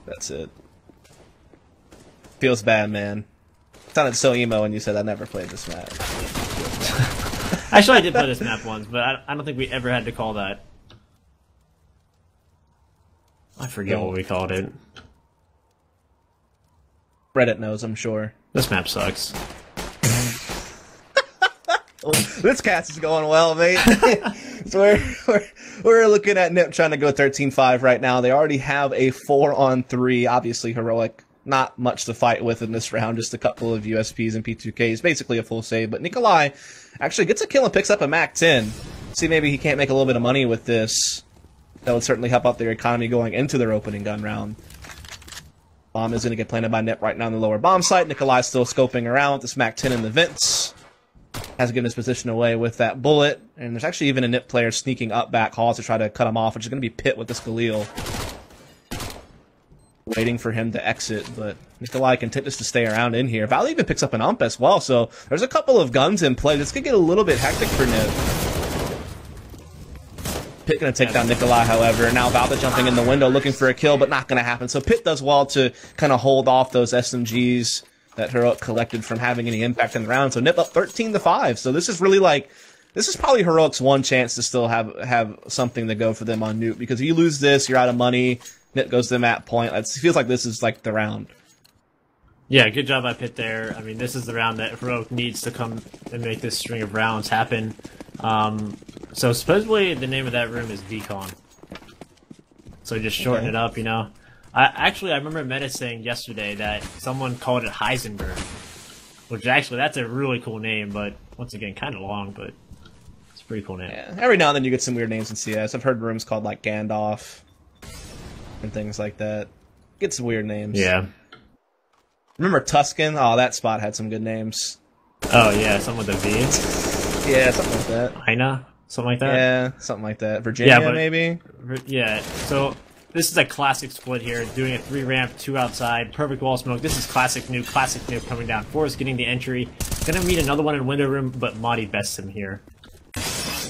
That's it. Feels bad, man. Sounded so emo when you said I never played this map. Actually, I did play this map once, but I don't think we ever had to call that. I forget what we called it. Reddit knows, I'm sure. This map sucks. This cast is going well, mate. So we're looking at Nip trying to go 13-5 right now. They already have a 4-on-3. Obviously, heroic. Not much to fight with in this round. Just a couple of USPs and P2Ks. Basically a full save. But Nikolai actually gets a kill and picks up a Mac 10. See, maybe he can't make a little bit of money with this. That would certainly help out their economy going into their opening gun round. Bomb is going to get planted by Nip right now in the lower bomb site. Nikolai's still scoping around with this Mac 10 in the vents. Has given his position away with that bullet. And there's actually even a Nip player sneaking up back halls to try to cut him off, which is going to be Pitt with this Galil. Waiting for him to exit, but Nikolai continues to stay around in here. Valley even picks up an ump as well, so there's a couple of guns in play. This could get a little bit hectic for Nip. Pitt going to take down Nikolai, however. Now Valda jumping in the window looking for a kill, but not going to happen. So Pitt does well to kind of hold off those SMGs that Heroic collected from having any impact in the round. So Nip up 13-5. So this is really like, this is probably Heroic's one chance to still have something to go for them on Nuke. Because if you lose this, you're out of money. Nip goes to the map point. It feels like this is like the round. Yeah, good job by Pitt there. I mean, this is the round that Heroic needs to come and make this string of rounds happen. So supposedly the name of that room is Decon. So just shorten it up, you know. I remember Meta saying yesterday that someone called it Heisenberg, which actually that's a really cool name, but once again kind of long, but it's a pretty cool name. Yeah, every now and then you get some weird names in CS. I've heard rooms called like Gandalf and things like that. Get some weird names. Yeah. Remember Tuscan? Oh, that spot had some good names. Oh yeah, something with a V. Yeah, something like that. Ina? Something like that? Yeah, something like that. Virginia, maybe? Yeah, so this is a classic split here, doing a 3 ramp, 2 outside, perfect wall smoke. This is classic nuke coming down. Forrest getting the entry. Gonna meet another one in window room, but Madi bests him here.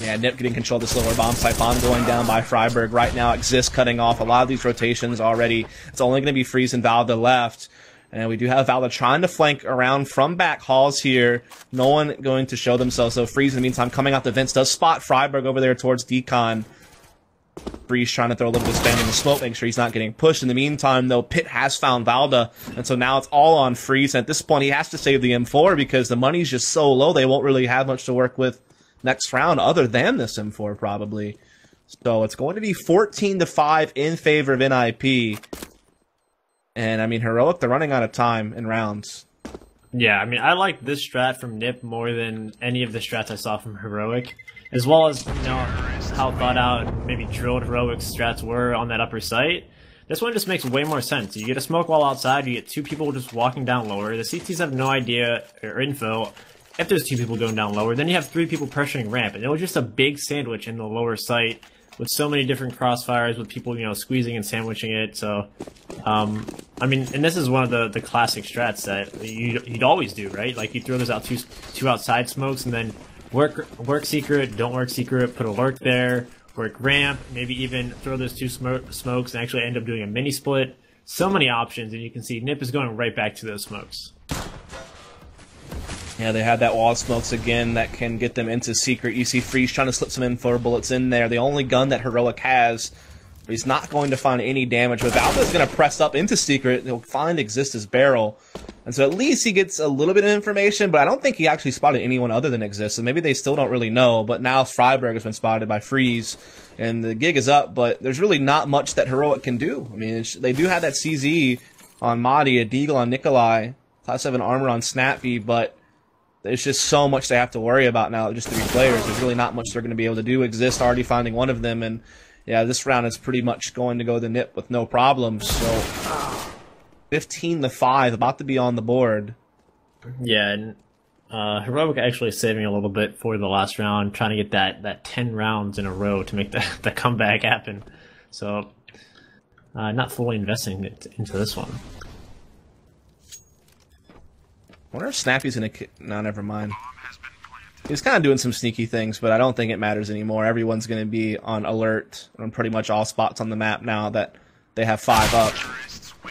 Yeah, Nip getting control of this lower bomb site. Bomb going down by Freiburg right now. Exist cutting off a lot of these rotations already. It's only going to be Freeze and Valda left. And we do have Valda trying to flank around from back halls here. No one going to show themselves. So Freeze, in the meantime, coming out the vents, does spot Freiburg over there towards Decon. Freeze trying to throw a little bit of spam in the smoke, make sure he's not getting pushed. In the meantime, though, Pitt has found Valda, and so now it's all on Freeze. And at this point, he has to save the M4 because the money's just so low, they won't really have much to work with next round other than this M4, probably. So it's going to be 14-5 in favor of NIP. And, I mean, Heroic, they're running out of time in rounds. Yeah, I mean, I like this strat from Nip more than any of the strats I saw from Heroic. As well as, you know, how thought out and maybe drilled Heroic's strats were on that upper site. This one just makes way more sense. You get a smoke wall outside, you get 2 people just walking down lower. The CTs have no idea or info if there's 2 people going down lower. Then you have 3 people pressuring ramp. And it was just a big sandwich in the lower site with so many different crossfires with people, you know, squeezing and sandwiching it. So, I mean, and this is one of the classic strats that you'd always do, right? Like you throw those out two outside smokes and then work secret, don't work secret, put a lurk there, work ramp, maybe even throw those 2 smokes and actually end up doing a mini split. So many options, and you can see Nip is going right back to those smokes. Yeah, they have that wall of smokes again that can get them into secret. You see Freeze trying to slip some M4 bullets in there. The only gun that Heroic has, he's not going to find any damage. But Valda's going to press up into secret. He'll find Exist's barrel. And so at least he gets a little bit of information, but I don't think he actually spotted anyone other than Exist. So maybe they still don't really know. But now Freiburg has been spotted by Freeze, and the gig is up. But there's really not much that Heroic can do. I mean, they do have that CZ on Madi, a Deagle on Nikolai, Class 7 armor on Snappy, but there's just so much they have to worry about now, just 3 players. There's really not much they're going to be able to do. Exist already finding one of them, and yeah, this round is pretty much going to go to Nip with no problems. So 15-5, about to be on the board. Yeah, and Heroic actually saving a little bit for the last round, trying to get that 10 rounds in a row to make the comeback happen. So not fully investing into this one. I wonder if Snappy's going to... No, never mind. He's kind of doing some sneaky things, but I don't think it matters anymore. Everyone's going to be on alert on pretty much all spots on the map now that they have 5 up.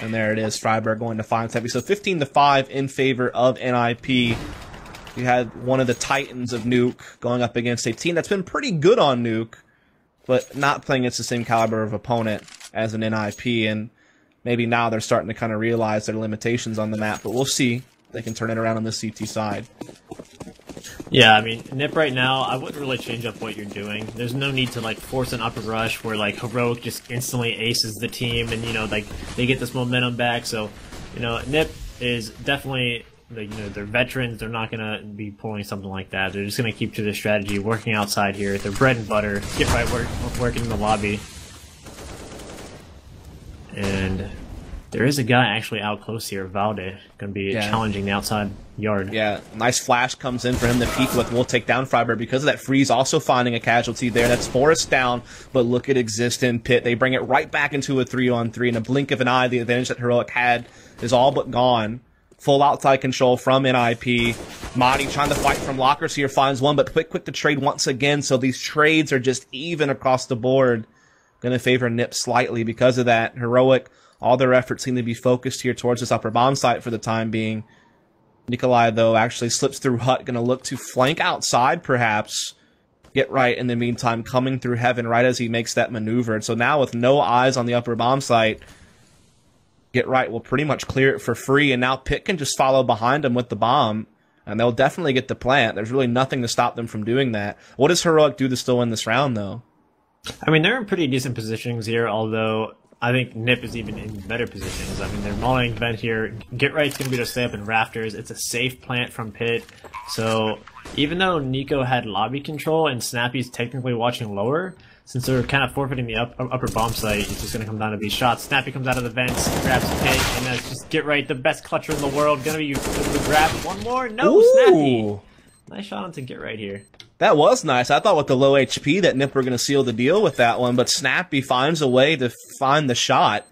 And there it is, Freiburg going to find Snappy. So 15-5 in favor of NIP. You had one of the titans of Nuke going up against a team that's been pretty good on Nuke, but not playing against the same caliber of opponent as an NIP. And maybe now they're starting to kind of realize their limitations on the map, but we'll see. They can turn it around on the CT side. Yeah, I mean, Nip right now, I wouldn't really change up what you're doing. There's no need to, like, force an upper rush where, like, Heroic just instantly aces the team and, you know, like, they get this momentum back. So, you know, Nip is definitely, like, you know, they're veterans. They're not going to be pulling something like that. They're just going to keep to their strategy, working outside here. Their bread and butter. Get right working in the lobby. And there is a guy actually out close here, Valde, going to be challenging the outside yard. Yeah, nice flash comes in for him to peek with. We'll take down Freiburg because of that freeze. Also finding a casualty there. That's Forrest down, but look at Exist and Pit. They bring it right back into a 3-on-3. In a blink of an eye, the advantage that Heroic had is all but gone. Full outside control from NIP. Madi trying to fight from lockers here, finds one, but quick to trade once again. So these trades are just even across the board. Going to favor Nip slightly because of that. Heroic, all their efforts seem to be focused here towards this upper bomb site for the time being. Nikolai, though, actually slips through hut, going to look to flank outside, perhaps. Get right in the meantime, coming through heaven right as he makes that maneuver. So now with no eyes on the upper bomb site, Get right will pretty much clear it for free, and now Pit can just follow behind him with the bomb, and they'll definitely get the plant. There's really nothing to stop them from doing that. What does Heroic do to still win this round, though? I mean, they're in pretty decent positions here, although I think Nip is even in better positions. I mean, they're mulling vent here. Get right's going to be to stay up in rafters. It's a safe plant from Pit. So even though Nico had lobby control and Snappy's technically watching lower, since they're kind of forfeiting the upper bomb site, it's just going to come down to these shots. Snappy comes out of the vents, grabs Pit, and that's just Get right, the best clutcher in the world. Going to be the grab. One more? No, Ooh. Snappy. Nice shot onto Get right here. That was nice. I thought with the low HP that Nip were going to seal the deal with that one, but Snappy finds a way to find the shot.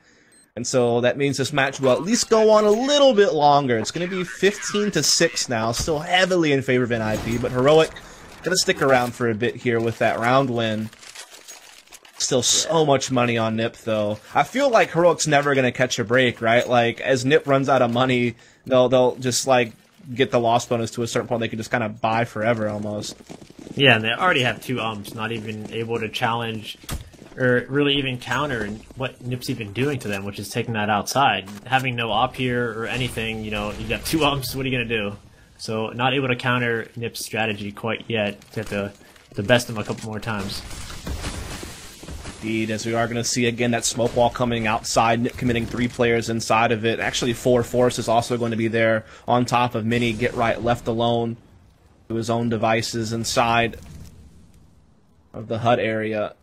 And so that means this match will at least go on a little bit longer. It's going to be 15-6 now, still heavily in favor of NIP, but Heroic going to stick around for a bit here with that round win. Still so much money on Nip, though. I feel like Heroic's never going to catch a break, right? Like, as Nip runs out of money, they'll just, like, get the loss bonus to a certain point. They can just kind of buy forever, almost. Yeah, and they already have 2 umps, not even able to challenge or really even counter what Nip's even doing to them, which is taking that outside. Having no op here or anything, you know, you got 2 umps, what are you going to do? So not able to counter Nip's strategy quite yet. You have to best him a couple more times. Indeed, as we are going to see again that smoke wall coming outside, Nip committing 3 players inside of it. Actually, 4 Force is also going to be there on top of Mini. Get right left alone to his own devices inside of the HUD area,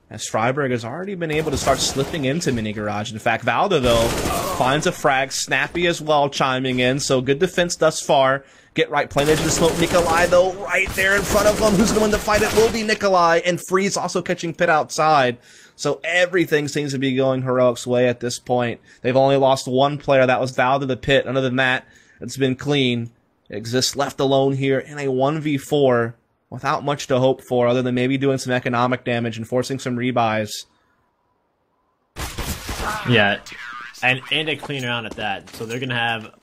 as Freiburg has already been able to start slipping into Mini Garage. In fact, Valda, though, finds a frag. Snappy as well chiming in, so good defense thus far. Get right, playing into the smoke. Nikolai, though, right there in front of him. Who's going to win the fight? It will be Nikolai, and Freeze also catching Pit outside. So everything seems to be going Heroic's way at this point. They've only lost 1 player. That was Valda the Pit. Other than that, it's been clean. Exists left alone here in a 1v4 without much to hope for other than maybe doing some economic damage and forcing some rebuys. Yeah, and a clean round at that. So they're going to have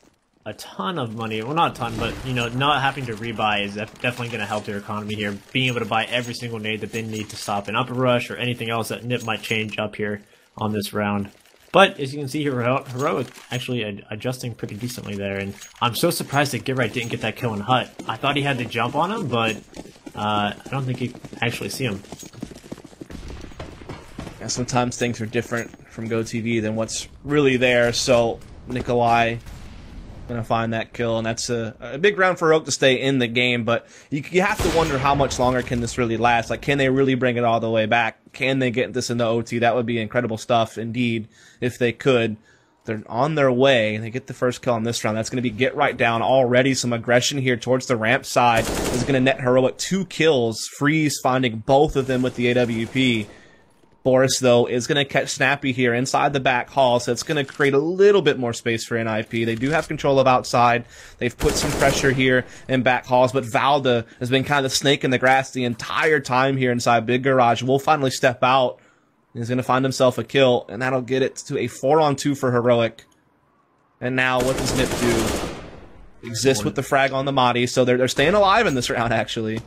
a ton of money. Well, not a ton, but, you know, not having to rebuy is definitely going to help their economy here. Being able to buy every single nade that they need to stop an upper rush or anything else that Nip might change up here on this round. But as you can see here, Heroic actually adjusting pretty decently there, and I'm so surprised that Get Right didn't get that kill in Hut. I thought he had the jump on him, but I don't think he could actually see him. Yeah, sometimes things are different from GoTV than what's really there, so Nikolai Gonna find that kill, and that's a big round for Heroic to stay in the game, but you have to wonder how much longer can this really last. Like, can they really bring it all the way back? Can they get this into OT? That would be incredible stuff, indeed, if they could. They're on their way, and they get the first kill on this round. That's going to be Get Right Down. Already some aggression here towards the ramp side is going to net Heroic 2 kills. Freeze finding both of them with the AWP. Boris, though, is going to catch Snappy here inside the back hall, so it's going to create a little bit more space for NIP. They do have control of outside. They've put some pressure here in back halls, but Valda has been kind of the snake in the grass the entire time here inside Big Garage. Will finally step out. He's going to find himself a kill, and that'll get it to a 4-on-2 for Heroic. And now, what does Nip do? Exist with the frag on the Mahdi, so they're staying alive in this round, actually.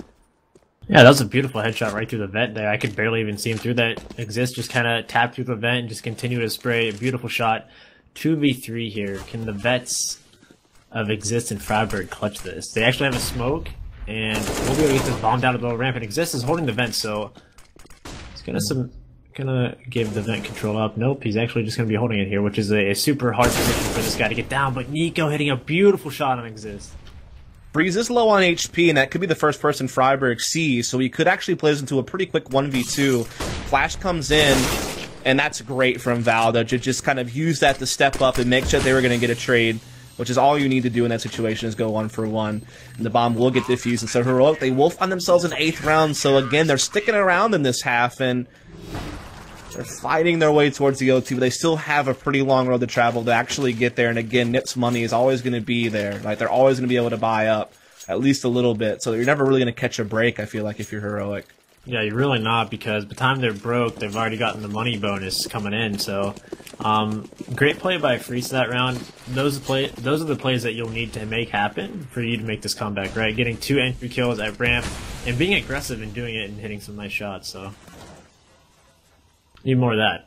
Yeah, that was a beautiful headshot right through the vent there. I could barely even see him through that. Exist just kind of tapped through the vent and just continue to spray. A beautiful shot. 2v3 here. Can the vets of Exist and Freiburg clutch this? They actually have a smoke, and we'll be able to get this bomb down to the low ramp. And Exist is holding the vent, so he's gonna give the vent control up. Nope, he's actually just gonna be holding it here, which is a super hard position for this guy to get down. But Nico hitting a beautiful shot on Exist. Freeze is low on HP, and that could be the first person Freiburg sees, so he could actually play this into a pretty quick 1v2. Flash comes in, and that's great from Valda to just kind of use that to step up and make sure they were going to get a trade, which is all you need to do in that situation is go 1-for-1. And the bomb will get defused, and so Heroic, they will find themselves in 8th round, so again, they're sticking around in this half, and they're fighting their way towards the OT, but they still have a pretty long road to travel to actually get there. And again, Nip's money is always going to be there. Like, they're always going to be able to buy up at least a little bit. So you're never really going to catch a break, I feel like, if you're Heroic. Yeah, you're really not, because by the time they're broke, they've already gotten the money bonus coming in. So, great play by Freeze that round. Those are the plays that you'll need to make happen for you to make this comeback, right? Getting 2 entry kills at ramp and being aggressive and doing it and hitting some nice shots. So, need more of that.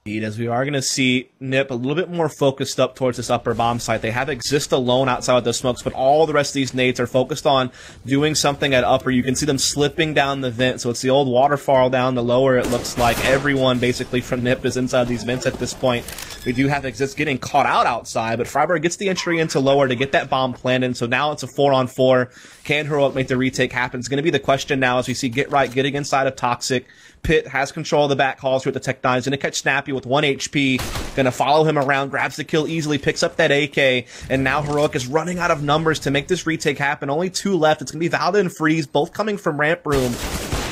As we are going to see Nip a little bit more focused up towards this upper bomb site. They have Exist alone outside of the smokes, but all the rest of these nades are focused on doing something at upper. You can see them slipping down the vent, so it's the old waterfall down the lower. It looks like everyone basically from Nip is inside these vents at this point. We do have Exist getting caught out outside, but Freiburg gets the entry into lower to get that bomb planted, so now it's a 4-on-4. Can Heroic make the retake happen? It's going to be the question now as we see Get Right getting inside of Toxic. Pitt has control of the back halls here with the Tech 9. He's going to catch Snappy with 1 HP. Going to follow him around, grabs the kill easily, picks up that AK, and now Heroic is running out of numbers to make this retake happen. Only 2 left. It's going to be Valda and Freeze, both coming from ramp room.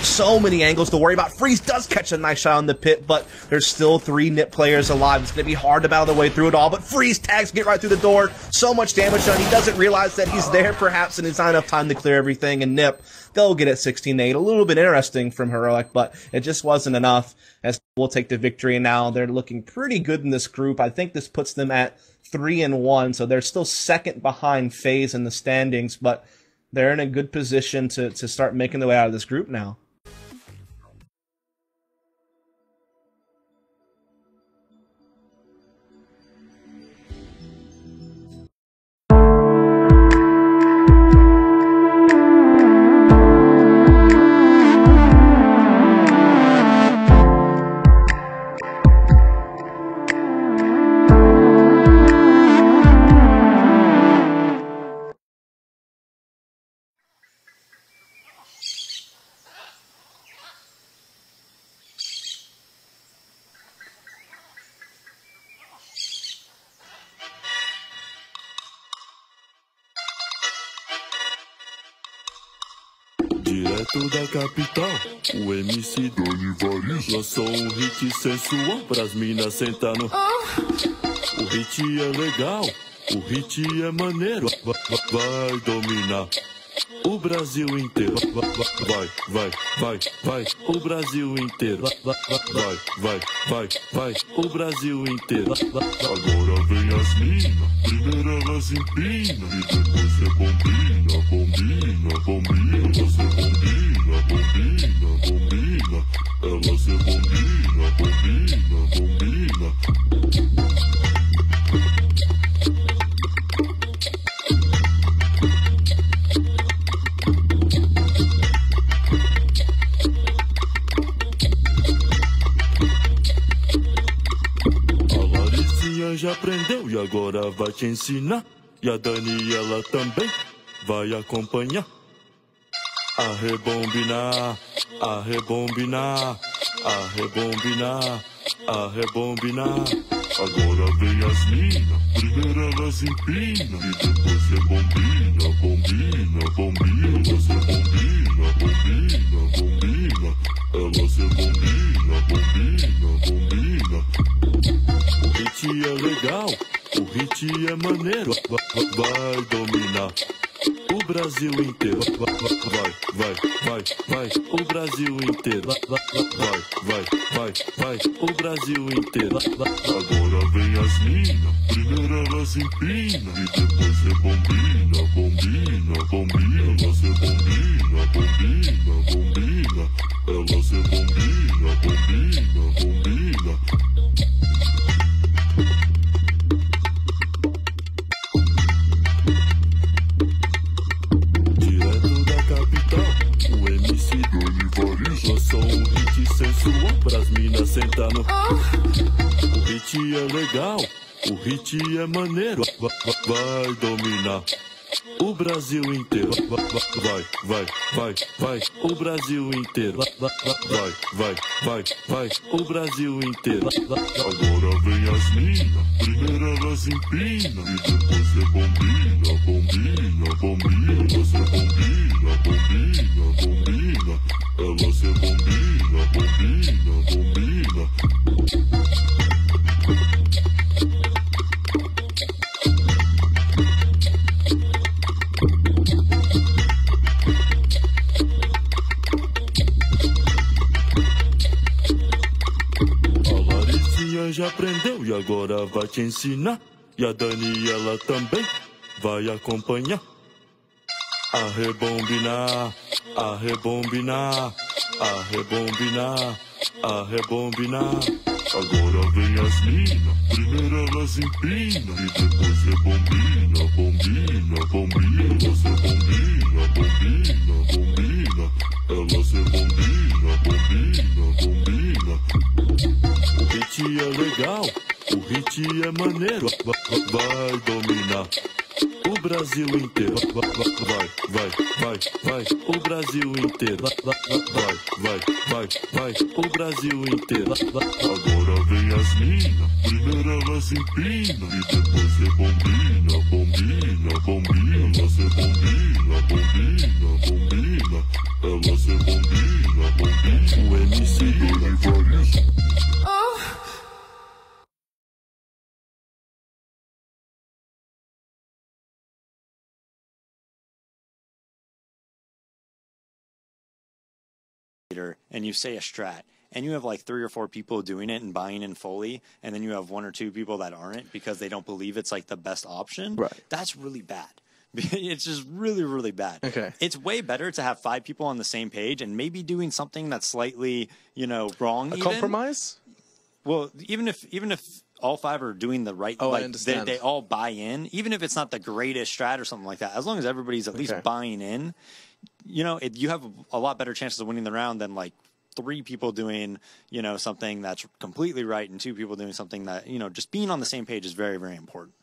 So many angles to worry about. Freeze does catch a nice shot on the Pit, but there's still 3 Nip players alive. It's going to be hard to battle the way through it all, but Freeze tags Get Right through the door. So much damage done. He doesn't realize that he's there, perhaps, and it's not enough time to clear everything, and Nip, they'll get it 16-8. A little bit interesting from Heroic, but it just wasn't enough, as we'll take the victory, and now they're looking pretty good in this group. I think this puts them at 3-1, so they're still second behind FaZe in the standings, but they're in a good position to start making their way out of this group now. Direto da capital, o MC lançou hit sensual pras minas sentar no. O hit é legal, o hit é maneiro, vai dominar o Brasil inteiro. Vai, o Brasil inteiro. Vai, o Brasil inteiro. Agora vem as minas, primeiro elas empinam e depois você bombina. Você bombina. Ela se bombina. A Laricinha já aprendeu e agora vai te ensinar. E a Daniela também vai acompanhar. A rebombinar, a rebombinar, a rebombinar, a rebombinar. Agora vem as minas, primeiro elas empinam e depois rebombina, bombina, bombina. Você bombina, bombina, bombina. Elas rebombina, bombina, bombina. O hit é legal, o hit é maneiro, vai dominar o Brasil inteiro. Vai, o Brasil inteiro. Vai, o Brasil inteiro. Agora vem as minas, primeiro elas empinam e depois rebombina, bombina, bombina. Elas rebombina, bombina, bombina. Elas rebombina, bombina, bombina. O MC Donivaris lançou um hit sensual pras minas sentando. O hit é legal, o hit é maneiro, vai dominar o Brasil inteiro. Vai, o Brasil inteiro. Vai, o Brasil inteiro. Agora vem as minas, primeiro elas empinam e depois rebombina, bombina, bombina. Elas rebombina, bombina, bombina. Elas rebombina, bombina, bombina. Já aprendeu e agora vai te ensinar. E a Daniela também vai acompanhar. A rebombinar, a rebombinar, a rebombinar, a rebombinar. Agora vem as minas, primeiro elas empinam e depois rebombina, bombina, bombina. Elas rebombina, bombina, bombina. Elas rebombina, bombina, bombina. O hit é legal, o hit é maneiro, vai dominar o Brasil inteiro. Vai, o Brasil inteiro. Vai, o Brasil inteiro. Agora vem as minas, primeiro elas empinam e depois rebombina, bombina, bombina. Elas rebombina, bombina, bombina. Elas rebombina, bombina. O MC Donivaris. And you say a strat, and you have like 3 or 4 people doing it and buying in fully, and then you have 1 or 2 people that aren't because they don't believe it's like the best option. Right. That's really bad. It's just really, really bad. Okay. It's way better to have 5 people on the same page and maybe doing something that's slightly, wrong. A compromise? Well, even if all 5 are doing the right, I understand. They all buy in, even if it's not the greatest strat or something like that, as long as everybody's at least buying in, you have a lot better chances of winning the round than like 3 people doing, something that's completely right and 2 people doing something that, just being on the same page is very, very important.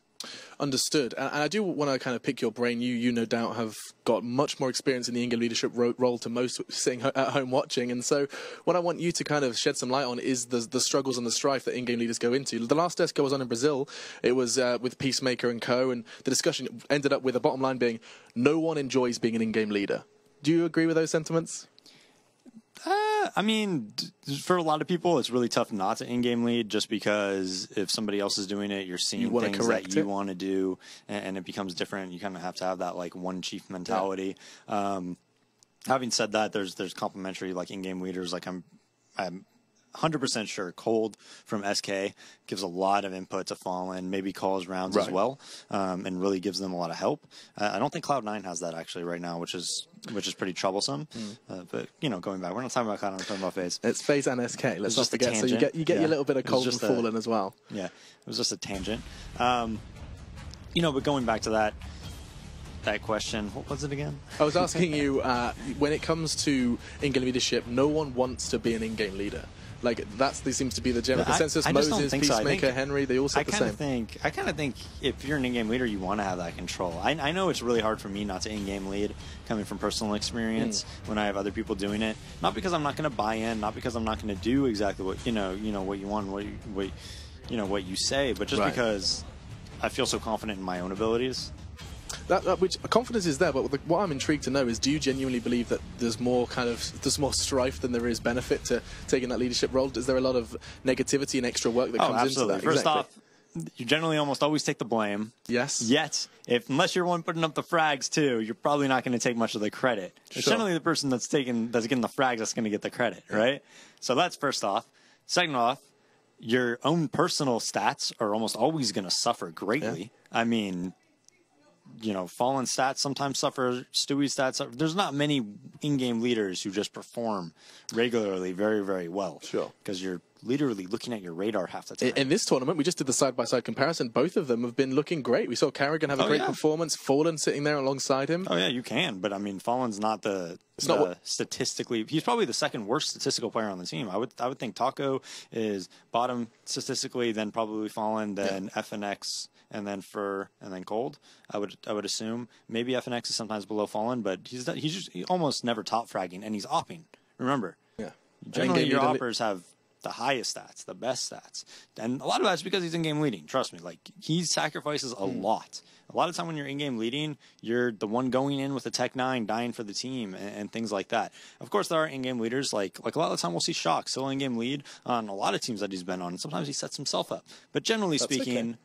Understood. And I do want to kind of pick your brain. You no doubt have got much more experience in the in-game leadership role to most sitting at home watching. And so what I want you to kind of shed some light on is the struggles and the strife that in-game leaders go into. The last desk I was on in Brazil, it was with Peacemaker and co. And the discussion ended up with the bottom line being, no one enjoys being an in-game leader. Do you agree with those sentiments? I mean, for a lot of people, it's really tough not to in-game lead just because if somebody else is doing it, you're seeing things that you want to do, and it becomes different. You kind of have to have that like one chief mentality. Yeah. Having said that, there's complementary like in-game leaders. Like I'm 100% sure Cold from SK gives a lot of input to Fallen, maybe calls rounds as well, and really gives them a lot of help. I don't think Cloud9 has that actually right now, which is pretty troublesome. But going back, we're not talking about Cloud9, we're talking about FaZe. It's FaZe and SK. Let's not forget. So you get your little bit of Cold and Fallen as well. Yeah, it was just a tangent. But going back to that question, what was it again? I was asking you, when it comes to in-game leadership, no one wants to be an in-game leader. Like this seems to be the general consensus. I just don't Moses, think so. Peacemaker, Henry, they all said the same. I kind of think if you're an in-game leader, you want to have that control. I know it's really hard for me not to in-game lead, coming from personal experience when I have other people doing it. Not because I'm not going to buy in, not because I'm not going to do exactly what what you want, what you say, but just because I feel so confident in my own abilities. Which confidence is there, but what I'm intrigued to know is, do you genuinely believe that there's more more strife than there is benefit to taking that leadership role? Is there a lot of negativity and extra work that comes into that? First off, you generally almost always take the blame. Yes. Yet, unless you're one putting up the frags too, you're probably not going to take much of the credit. It's generally the person that's getting the frags that's going to get the credit, right? So that's first off. Second off, your own personal stats are almost always going to suffer greatly. Yeah. I mean, Fallen stats sometimes suffer, Stewie's stats suffer. There's not many in-game leaders who just perform regularly very, very well. Sure. Because you're literally looking at your radar half the time. In this tournament, we just did the side-by-side comparison. Both of them have been looking great. We saw Carrigan have a great performance, Fallen sitting there alongside him. Oh, yeah, you can. But, I mean, Fallen's not statistically... He's probably the second worst statistical player on the team. I would think Taco is bottom statistically, then probably Fallen, then FNX... and then Fur, and then Cold. I would assume maybe FNX is sometimes below Fallen, but he's almost never top fragging, and he's opping. Remember, generally your oppers have the highest stats, the best stats, and a lot of that's because he's in game leading. Trust me, like he sacrifices a lot. A lot of time when you're in game leading, you're the one going in with a Tech 9, dying for the team, and things like that. Of course, there are in-game leaders like a lot of the time we'll see Shock still in-game lead on a lot of teams that he's been on. Sometimes he sets himself up, but generally speaking.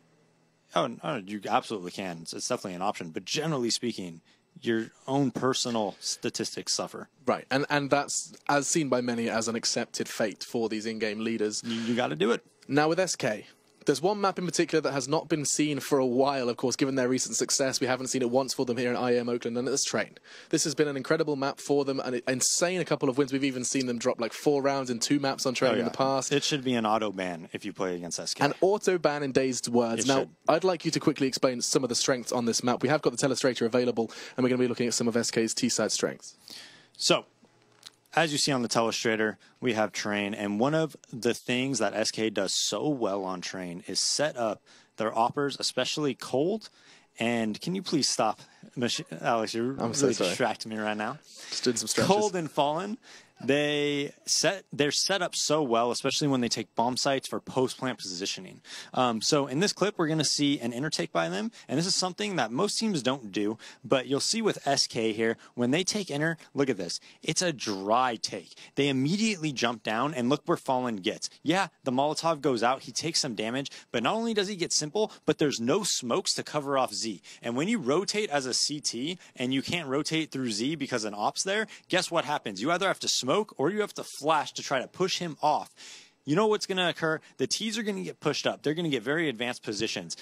Oh, you absolutely can. It's definitely an option. But generally speaking, your own personal statistics suffer. Right, and that's, as seen by many, as an accepted fate for these in-game leaders. You got to do it. Now with SK, there's one map in particular that has not been seen for a while, of course, given their recent success. We haven't seen it once for them here in IEM Oakland, and it's Train. This has been an incredible map for them, and insane a couple of wins. We've even seen them drop like 4 rounds in 2 maps on Train in the past. It should be an auto ban if you play against SK. An auto ban in Dazed Words. Now, I'd like you to quickly explain some of the strengths on this map. We have got the Telestrator available, and we're going to be looking at some of SK's T-side strengths. So, as you see on the Telestrator, we have Train, and one of the things that SK does so well on Train is set up their oppers, especially Cold. And can you please stop, Alex? You're really distracting me right now. Just doing some stretches. Cold and Fallen. They're set up so well, especially when they take bomb sites for post-plant positioning. So in this clip, we're going to see an intertake by them, and this is something that most teams don't do, but you'll see with SK here, when they take enter, look at this. It's a dry take. They immediately jump down, and look where Fallen gets. Yeah, the Molotov goes out, he takes some damage, but not only does he get simple, but there's no smokes to cover off Z. And when you rotate as a CT, and you can't rotate through Z because an op's there, guess what happens? You either have to smoke or you have to flash to try to push him off. You know what's going to occur? The T's are going to get pushed up. They're going to get very advanced positions.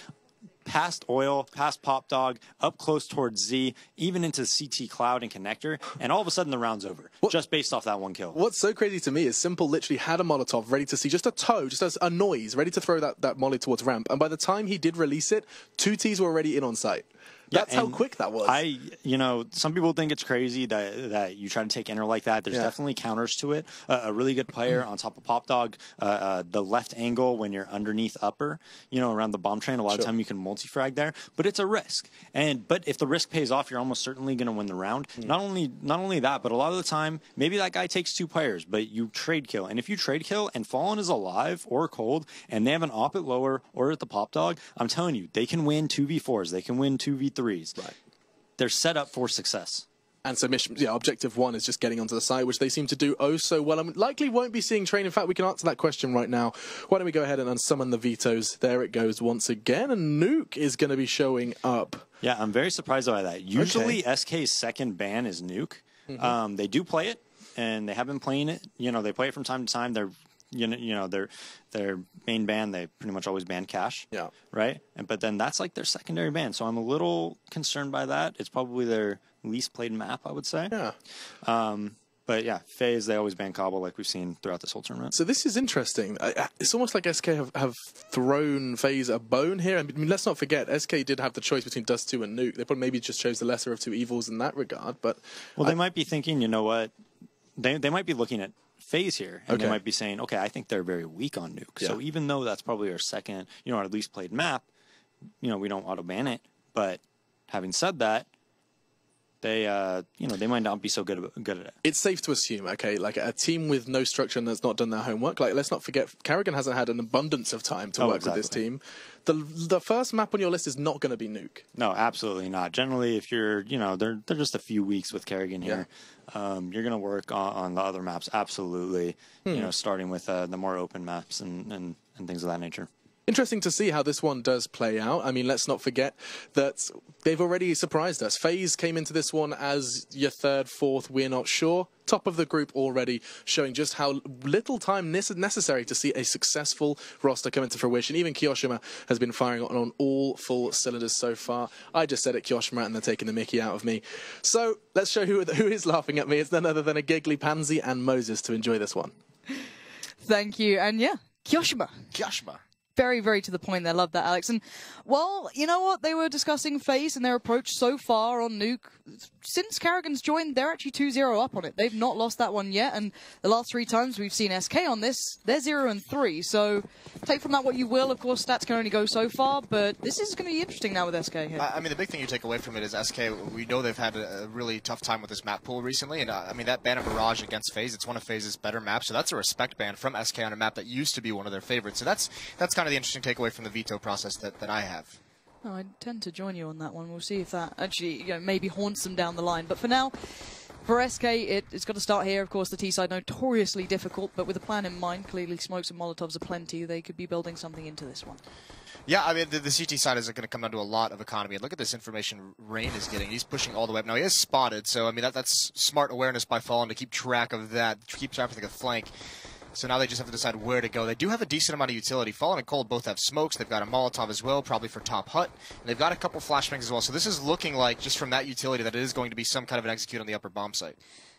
Past Oil, past Pop Dog, up close towards Z, even into CT Cloud and Connector, and all of a sudden the round's over, just based off that one kill. What's so crazy to me is Simple literally had a Molotov ready to see, just a toe, just as a noise, ready to throw that molly towards ramp, and by the time he did release it, 2 T's were already in on site. That's how quick that was. Some people think it's crazy that you try to take enter like that. There's definitely counters to it. A really good player on top of Pop Dog, the left angle when you're underneath upper, around the bomb train, a lot of time you can multi-frag there, but it's a risk. But if the risk pays off, you're almost certainly going to win the round. Not only that, but a lot of the time, maybe that guy takes 2 players, but you trade kill. And if you trade kill and Fallen is alive or Cold, and they have an op at lower or at the Pop Dog, I'm telling you, they can win 2v4s. They can win 2v3s. Right. They're set up for success. And so objective 1 is just getting onto the site, which they seem to do oh so well. And likely won't be seeing Train. In fact, we can answer that question right now. Why don't we go ahead and unsummon the vetoes? There it goes once again. And Nuke is going to be showing up. Yeah, I'm very surprised by that. Usually SK's second ban is Nuke. They do play it, and they have been playing it. They play it from time to time. They're their main ban, they pretty much always ban Cash. Yeah. Right? But then that's like their secondary ban. So I'm a little concerned by that. It's probably their least played map, I would say. Yeah. But yeah, FaZe, they always ban Cobble like we've seen throughout this whole tournament. So this is interesting. It's almost like SK have thrown FaZe a bone here. I mean, let's not forget, SK did have the choice between Dust 2 and Nuke. They probably maybe just chose the lesser of 2 evils in that regard. But they might be thinking, you know what? They might be looking at FaZe here, and they might be saying, okay, I think they're very weak on nuke. So even though that's probably our second, or at least played map, we don't auto ban it. But having said that, they they might not be so good at it. It's safe to assume, okay, like a team with no structure and that's not done their homework. Like, let's not forget, Karrigan hasn't had an abundance of time to work with this team. The first map on your list is not going to be nuke. No, absolutely not. Generally, if you're, they're just a few weeks with Karrigan here. You're going to work on the other maps, absolutely. Starting with the more open maps and things of that nature. Interesting to see how this one does play out. I mean, let's not forget that they've already surprised us. FaZe came into this one as your third, fourth, we're not sure. Top of the group already, showing just how little time necessary to see a successful roster come into fruition. Even Kyoshima has been firing on all full cylinders so far. I just said it, Kyoshima, and they're taking the mickey out of me. So let's show who is laughing at me. It's none other than a giggly pansy and Moses to enjoy this one. Thank you. And yeah, Kyoshima. Very, very to the point there. Love that, Alex. And, well, you know what? They were discussing FaZe and their approach so far on nuke. Since Karrigan's joined, they're actually 2-0 up on it. They've not lost that one yet. And the last 3 times we've seen SK on this, they're 0-3. So take from that what you will. Of course, stats can only go so far. But this is going to be interesting now with SK here. I mean, the big thing you take away from it is SK, we know they've had a really tough time with this map pool recently. And, I mean, that ban of Mirage against FaZe, it's one of FaZe's better maps. So that's a respect ban from SK on a map that used to be one of their favorites. So that's kind of the interesting takeaway from the veto process that I have. Oh, I tend to join you on that one. We'll see if that actually maybe haunts them down the line. But for now, for SK, it's got to start here. Of course, the T side notoriously difficult, but with a plan in mind, clearly smokes and molotovs are plenty. They could be building something into this one. Yeah, I mean, the CT side is going to come down to a lot of economy. And look at this information Rain is getting. He's pushing all the way up. Now, he is spotted, so, I mean, that's smart awareness by Fallen to keep track of that, to keep track of the flank. So now they just have to decide where to go. They do have a decent amount of utility. Fallen and Cold both have smokes. They've got a Molotov as well, probably for top hut. And they've got a couple flashbangs as well. So this is looking like, just from that utility, that it is going to be some kind of an execute on the upper bomb site.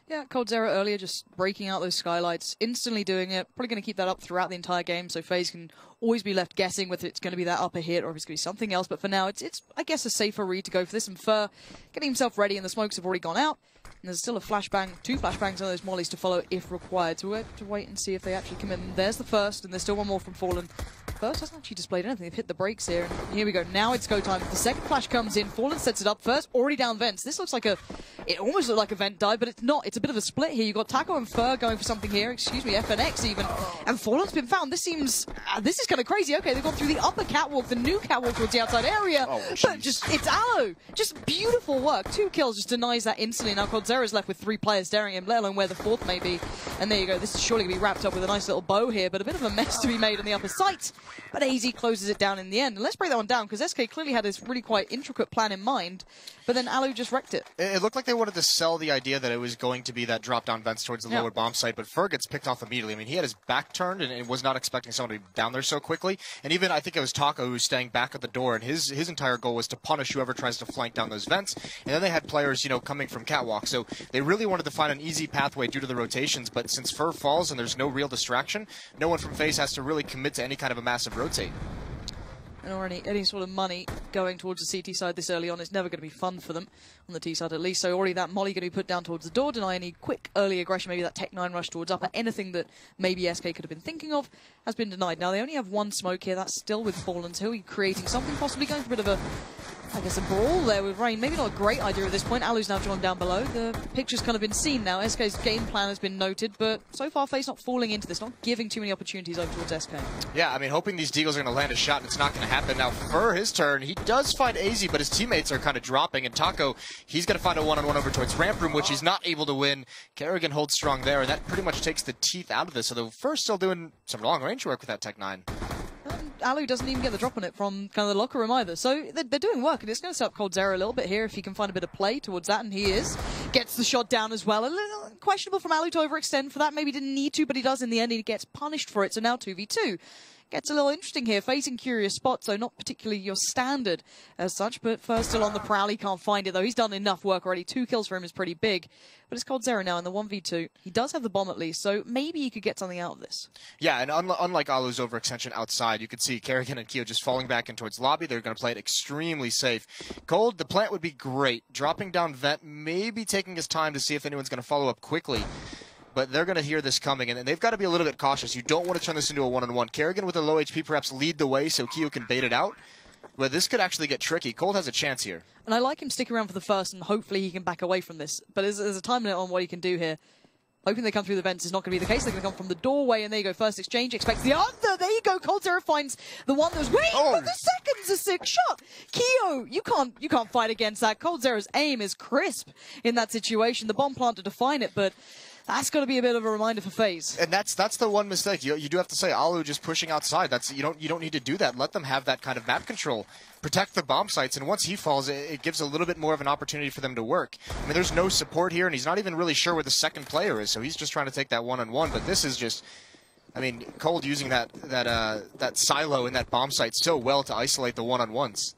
Yeah, coldzera earlier just breaking out those skylights, instantly doing it. Probably going to keep that up throughout the entire game, so FaZe can always be left guessing whether it's going to be that upper hit or if it's going to be something else. But for now, it's I guess, a safer read to go for this. And Fer getting himself ready, and the smokes have already gone out. And there's still a flashbang, 2 flashbangs on those mollies to follow if required. So we'll have to wait and see if they actually commit. And there's the first, and there's still one more from Fallen. First hasn't actually displayed anything. They've hit the brakes here. And here we go. Now it's go time. The second flash comes in. Fallen sets it up first. Already down vents. This looks like it almost looked like a vent dive, but it's not. It's a bit of a split here. You've got Taco and Fer going for something here. Excuse me, FNX even. And Fallen's been found. This seems, this is kind of crazy. Okay, they've gone through the upper catwalk, the new catwalk towards the outside area. But it's Aloe. Just beautiful work. 2 kills just denies that instantly. Now coldzera's left with 3 players daring him, let alone where the 4th may be. And there you go. This is surely going to be wrapped up with a nice little bow here, but a bit of a mess to be made on the upper site. But AZ closes it down in the end. And let's break that one down, because SK clearly had this really quite intricate plan in mind, but then Aloe just wrecked it. It looked like they wanted to sell the idea that it was going to be that drop-down vents towards the lower bomb site, but Fer gets picked off immediately. I mean, he had his back turned and was not expecting someone to be down there so quickly. And even, I think it was Taco who was staying back at the door, and his entire goal was to punish whoever tries to flank down those vents. And then they had players, coming from catwalk. So they really wanted to find an easy pathway due to the rotations, but since Fer falls and there's no real distraction, no one from FaZe has to really commit to any kind of a massive rotate. And already any sort of money going towards the CT side this early on is never going to be fun for them, on the T side at least. So already that molly going to be put down towards the door, deny any quick early aggression, maybe that Tech 9 rush towards upper, anything that maybe SK could have been thinking of has been denied. Now they only have 1 smoke here, that's still with Fallen, so he'll be creating something, possibly going for a bit of a, I guess, a brawl there with Rain. Maybe not a great idea at this point. Alu's now joined down below. The picture's kind of been seen now. SK's game plan has been noted, but so far FaZe not falling into this, not giving too many opportunities over towards SK. Yeah, I mean, hoping these Deagles are going to land a shot, and it's not going to happen. Now, for his turn, he does find AZ, but his teammates are kind of dropping, and Taco, he's going to find a one-on-one over towards Ramp Room, which he's not able to win. Karrigan holds strong there, and that pretty much takes the teeth out of this. So the First still doing some long-range work with that Tech 9. Alu doesn't even get the drop on it from kind of the locker room either. So they're doing work, and it's going to set up coldzera a little bit here if he can find a bit of play towards that, and he is. Gets the shot down as well. A little questionable from Alu to overextend for that. Maybe didn't need to, but he does in the end, and he gets punished for it. So now 2v2. Gets a little interesting here, facing curious spots, so not particularly your standard as such, but first still on the prowl. He can't find it, though. He's done enough work already. 2 kills for him is pretty big, but it's coldzera now in the 1v2. He does have the bomb at least, so maybe he could get something out of this. Yeah, and unlike Alu's overextension outside, you could see Karrigan and Keo just falling back in towards lobby. They're going to play it extremely safe. Cold, the plant would be great. Dropping down vent, maybe taking his time to see if anyone's going to follow up quickly. but they're going to hear this coming, and they've got to be a little bit cautious. You don't want to turn this into a one-on-one. Kerrigan with a low HP perhaps lead the way so Keo can bait it out, but this could actually get tricky. Cold has a chance here. And I like him sticking around for the first, and hopefully he can back away from this. But there's a time limit on what he can do here. Hoping they come through the vents is not going to be the case. They're going to come from the doorway, and there you go. First exchange, expects the other. There you go. coldzera finds the one that was... Wait, but the second's a sick shot. Keo, you can't fight against that. coldzera's aim is crisp in that situation. The bomb plant to define it, but... That's got to be a bit of a reminder for FaZe. And that's the one mistake. You do have to say, Alu just pushing outside. You don't need to do that. Let them have that kind of map control. Protect the bomb sites, and once he falls, it gives a little bit more of an opportunity for them to work. I mean, there's no support here, and he's not even really sure where the second player is, so he's just trying to take that one-on-one. But this is just, I mean, Cold using that silo in that bomb site so well to isolate the one-on-ones.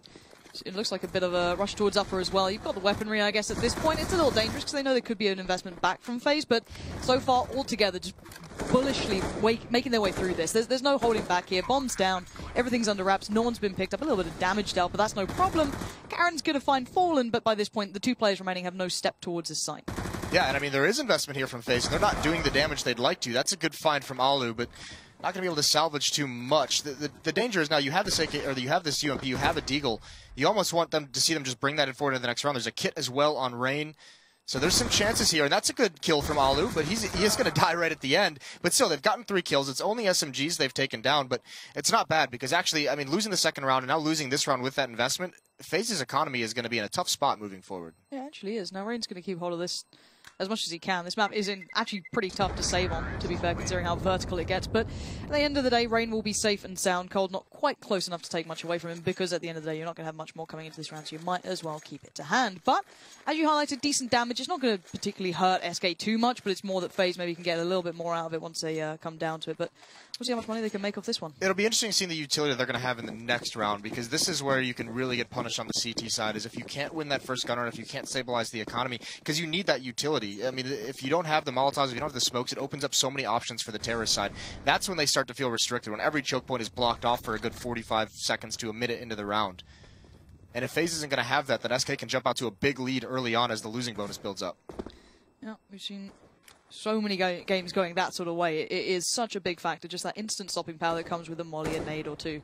It looks like a bit of a rush towards upper as well. You've got the weaponry, I guess, at this point. It's a little dangerous because they know there could be an investment back from FaZe, but so far, altogether, just bullishly making their way through this. There's no holding back here. Bombs down. Everything's under wraps. No one's been picked up. A little bit of damage dealt, but that's no problem. Karen's going to find Fallen, but by this point, the two players remaining have no step towards his site. Yeah, and I mean, there is investment here from FaZe. They're not doing the damage they'd like to. That's a good find from Alu, but not going to be able to salvage too much. The danger is now you have this AK, or you have this UMP, you have a Deagle. You almost want them to see them just bring that forward into the next round. There's a kit as well on Rain. So there's some chances here, and that's a good kill from Alu, but he is going to die right at the end. But still, they've gotten 3 kills. It's only SMGs they've taken down, but it's not bad because actually, I mean, losing the second round and now losing this round with that investment, FaZe's economy is going to be in a tough spot moving forward. Yeah, it actually is. Now Rain's going to keep hold of this as much as he can. This map is actually pretty tough to save on, to be fair, considering how vertical it gets. But at the end of the day, Rain will be safe and sound. Cold not quite close enough to take much away from him, because at the end of the day, you're not going to have much more coming into this round, so you might as well keep it to hand. But as you highlighted, decent damage. It's not going to particularly hurt SK too much, but it's more that FaZe maybe can get a little bit more out of it once they come down to it. But we'll see how much money they can make off this one. It'll be interesting seeing the utility they're going to have in the next round, because this is where you can really get punished on the CT side, is if you can't win that first gun round, if you can't stabilize the economy, because you need that utility. I mean, if you don't have the Molotovs, if you don't have the smokes, it opens up so many options for the terrorist side. That's when they start to feel restricted, when every choke point is blocked off for a good 45 seconds to a minute into the round. And if FaZe isn't going to have that, then SK can jump out to a big lead early on as the losing bonus builds up. Yeah, we've seen so many games going that sort of way. It is such a big factor, just that instant stopping power that comes with a molly, a nade or two.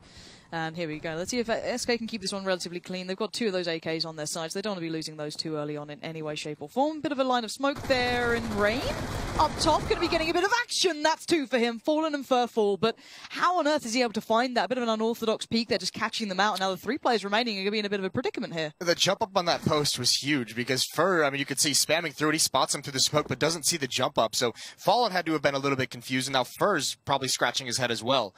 And here we go. Let's see if SK can keep this one relatively clean. They've got 2 of those AKs on their side, so they don't want to be losing those too early on in any way, shape or form. Bit of a line of smoke there, and Rain up top going to be getting a bit of action. That's 2 for him. Fallen and Furfall, but how on earth is he able to find that? A bit of an unorthodox peak there, just catching them out. And now the 3 players remaining are going to be in a bit of a predicament here. The jump up on that post was huge, because Fur, I mean, you could see spamming through it. He spots him through the smoke, but doesn't see the jump up. So Fallen had to have been a little bit confused, and now Fur's probably scratching his head as well.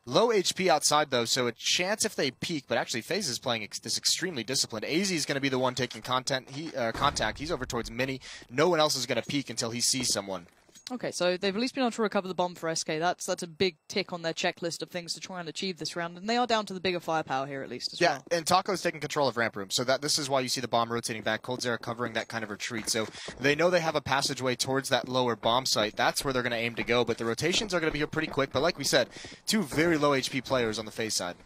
Low HP outside, though, so a chance if they peek, but actually FaZe is playing this extremely disciplined. AZ is going to be the one taking contact. He's over towards Mini. No one else is going to peek until he sees someone. Okay, so they've at least been able to recover the bomb for SK. That's a big tick on their checklist of things to try and achieve this round, and they are down to the bigger firepower here at least as well. Yeah, and Taco's taking control of ramp room, so this is why you see the bomb rotating back. coldzera covering that kind of retreat, so they know they have a passageway towards that lower bomb site. That's where they're going to aim to go, but the rotations are going to be here pretty quick. But like we said, 2 very low HP players on the FaZe side.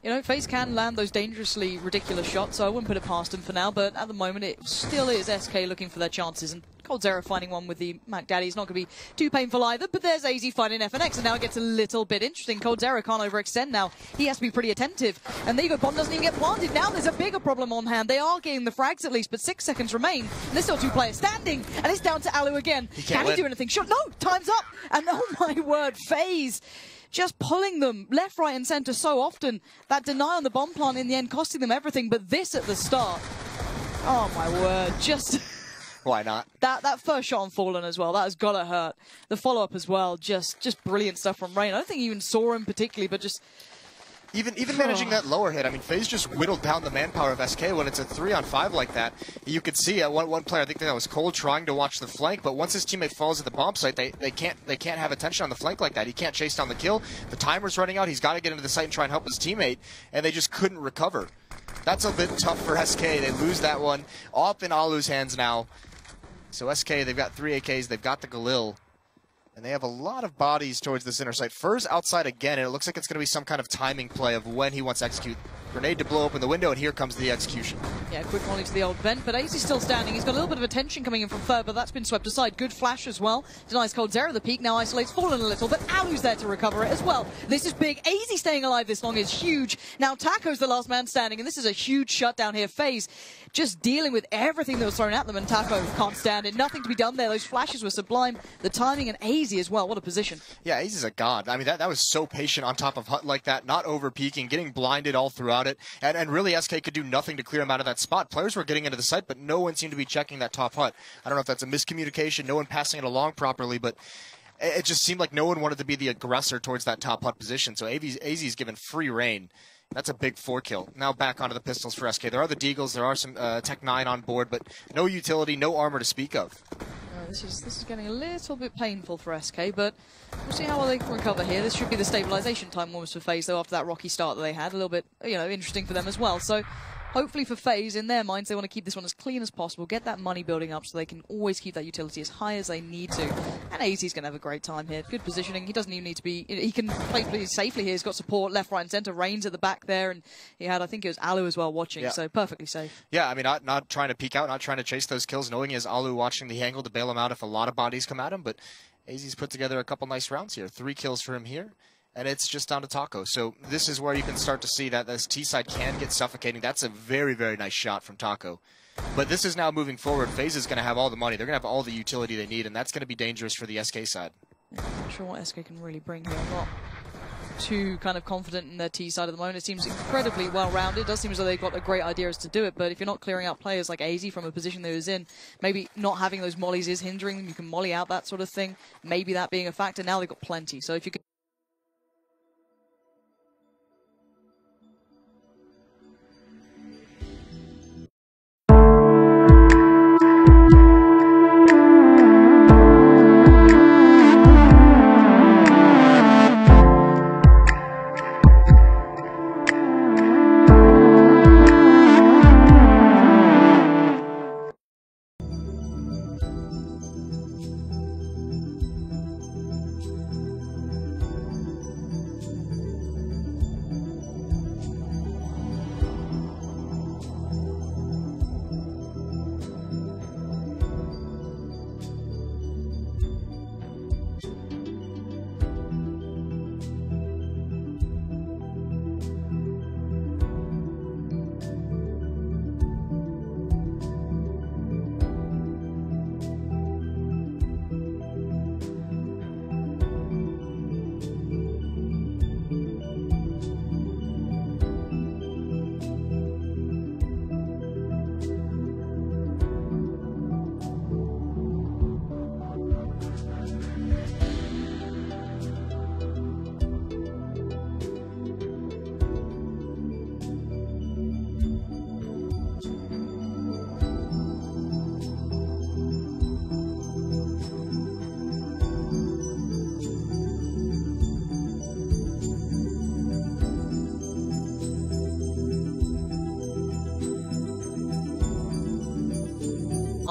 You know, FaZe can land those dangerously ridiculous shots, so I wouldn't put it past them for now, but at the moment it still is SK looking for their chances, and coldzera finding one with the Mac Daddy is not going to be too painful either, but there's AZ finding FNX, and now it gets a little bit interesting. coldzera can't overextend now. He has to be pretty attentive, and there you go, bomb doesn't even get planted. Now there's a bigger problem on hand. They are getting the frags at least, but 6 seconds remain, and there's still 2 players standing, and it's down to Alu again. Can he do anything? Sure, no, time's up, and oh my word, FaZe just pulling them left, right, and center so often. That deny on the bomb plant in the end costing them everything, but this at the start, oh my word, just... Why not? That first shot on Fallen as well, that has got to hurt. The follow-up as well, just brilliant stuff from Rain. I don't think he even saw him particularly, but just... Even managing that lower hit, I mean, FaZe just whittled down the manpower of SK when it's a 3-on-5 like that. You could see one player, I think that was Cole, trying to watch the flank, but once his teammate falls at the bomb site, they can't have attention on the flank like that. He can't chase down the kill. The timer's running out. He's got to get into the site and try and help his teammate, and they just couldn't recover. That's a bit tough for SK. They lose that one. Off in Alu's hands now. So SK, they've got 3 AKs. They've got the Galil. And they have a lot of bodies towards this inner site. Fur's outside again, and it looks like it's going to be some kind of timing play of when he wants to execute Grenade to blow open the window, and here comes the execution. Yeah, quick volley to the old vent, but Ace is still standing. He's got a little bit of attention coming in from Fer, but that's been swept aside. Good flash as well. Denies Cold Zero the peak, now isolates Fallen a little, but Alu's there to recover it as well. This is big. AZ staying alive this long is huge. Now Taco's the last man standing, and this is a huge shutdown here. FaZe just dealing with everything that was thrown at them, and Taco can't stand it. Nothing to be done there. Those flashes were sublime. The timing, and AZ as well. What a position. Yeah, AZ is a god. I mean, that was so patient on top of Hut like that, not over peaking, getting blinded all throughout it, and really SK could do nothing to clear him out of that spot. Players were getting into the site, but no one seemed to be checking that top Hut. I don't know if that's a miscommunication, no one passing it along properly, but it just seemed like no one wanted to be the aggressor towards that top Hut position, so AZ's given free reign. That's a big 4-kill. Now back onto the pistols for SK. There are the Deagles, there are some Tech 9 on board, but no utility, no armor to speak of. This is getting a little bit painful for SK, but we'll see how well they can recover here. This should be the stabilization time almost for FaZe, though, after that rocky start that they had. A little bit, interesting for them as well. So hopefully for FaZe, in their minds, they want to keep this one as clean as possible, get that money building up so they can always keep that utility as high as they need to. And AZ's going to have a great time here. Good positioning. He doesn't even need to be... He can play pretty safely here. He's got support left, right, and center. Reigns at the back there, and he had, I think it was Alu as well watching, so perfectly safe. Yeah, I mean, not trying to peek out, not trying to chase those kills, knowing he has Alu watching the angle to bail him out if a lot of bodies come at him, but AZ's put together a couple nice rounds here. 3 kills for him here. And it's just down to Taco. So this is where you can start to see that this T-side can get suffocating. That's a very, very nice shot from Taco. But this is now moving forward. FaZe is going to have all the money. They're going to have all the utility they need, and that's going to be dangerous for the SK side. Yeah, I'm not sure what SK can really bring here. I'm not too kind of confident in their T side at the moment. It seems incredibly well-rounded. It does seem as though they've got a great idea as to do it, but if you're not clearing out players like AZ from a position they was in, maybe not having those mollies is hindering them. You can molly out, that sort of thing. Maybe that being a factor. Now they've got plenty. So if you could...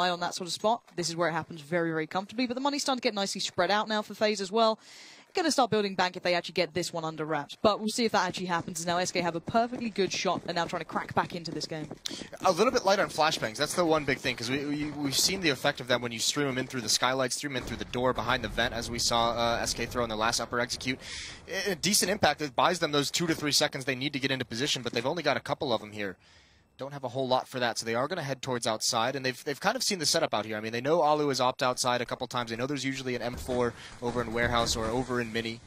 on that sort of spot. This is where it happens very, very comfortably, but the money's starting to get nicely spread out now for FaZe as well. Going to start building bank if they actually get this one under wraps, but we'll see if that actually happens. Now SK have a perfectly good shot and now trying to crack back into this game. A little bit light on flashbangs. That's the one big thing, because we've seen the effect of them when you stream them in through the skylights, stream them in through the door behind the vent, as we saw SK throw in their last upper execute. A decent impact. It buys them those 2 to 3 seconds they need to get into position, but they've only got a couple of them here. Don't have a whole lot for that, so they are going to head towards outside, and they've kind of seen the setup out here. I mean, they know Alu has opted outside a couple times. They know there's usually an M4 over in Warehouse or over in Mini.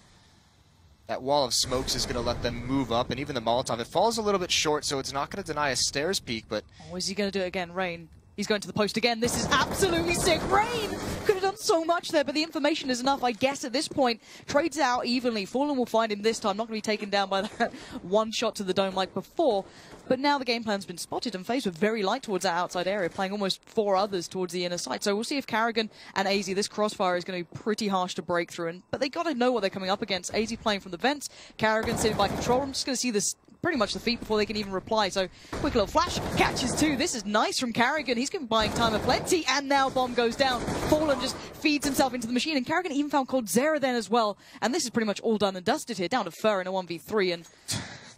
That wall of smokes is going to let them move up, and even the Molotov. It falls a little bit short, so it's not going to deny a stairs peek, but... Oh, is he going to do it again? Rain. He's going to the post again. This is absolutely sick. Rain could have done so much there, but the information is enough, I guess, at this point. Trades out evenly. Fallen will find him this time. Not going to be taken down by that one shot to the dome like before. But now the game plan's been spotted, and FaZe were very light towards that outside area, playing almost 4 others towards the inner side. So we'll see if Carrigan and AZ, this crossfire is going to be pretty harsh to break through. But they got to know what they're coming up against. AZ playing from the vents, Carrigan sitting by control. I'm just going to see this pretty much the feet before they can even reply. So quick little flash, catches 2. This is nice from Carrigan. He's been buying time aplenty, and now bomb goes down. Fallen just feeds himself into the machine, and Carrigan even found Cold Zero then as well. And this is pretty much all done and dusted here, down to Fer in a 1v3. And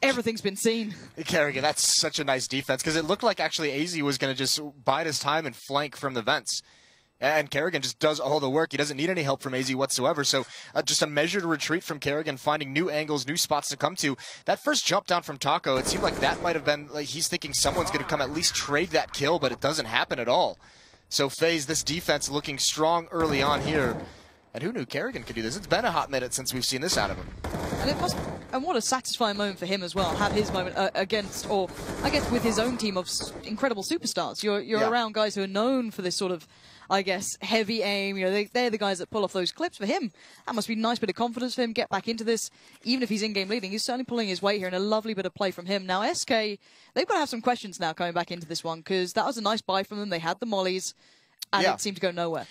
Everything's been seen. Kerrigan, that's such a nice defense, because it looked like actually AZ was going to just bide his time and flank from the vents. And Kerrigan just does all the work. He doesn't need any help from AZ whatsoever. So just a measured retreat from Kerrigan, finding new angles, new spots to come to. That first jump down from Taco, it seemed like that might have been, like, he's thinking someone's going to come at least trade that kill, but it doesn't happen at all. So FaZe, this defense looking strong early on here. And who knew Kerrigan could do this? It's been a hot minute since we've seen this out of him. And what a satisfying moment for him as well. Have his moment against, or I guess with his own team of incredible superstars. You're around guys who are known for this sort of, I guess, heavy aim. You know, they're the guys that pull off those clips. For him, that must be a nice bit of confidence for him. Get back into this, even if he's in-game leading. He's certainly pulling his weight here, and a lovely bit of play from him. Now, SK, they've got to have some questions now coming back into this one, because that was a nice buy from them. They had the mollies, and it seemed to go nowhere.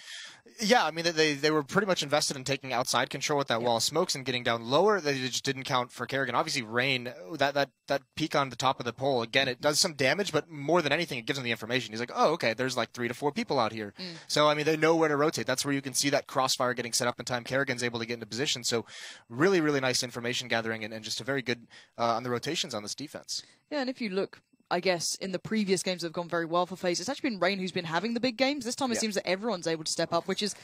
Yeah, I mean, they were pretty much invested in taking outside control with that wall of smokes and getting down lower. They just didn't count for Kerrigan. Obviously, Rain, that peak on the top of the pole, again, it does some damage, but more than anything, it gives him the information. He's like, oh, okay, there's like 3 to 4 people out here. So, I mean, they know where to rotate. That's where you can see that crossfire getting set up in time. Kerrigan's able to get into position. So, really, really nice information gathering and just a very good on the rotations on this defense. Yeah, and if you look, I guess, in the previous games that have gone very well for FaZe, it's actually been Rain who's been having the big games. This time it seems that everyone's able to step up, which is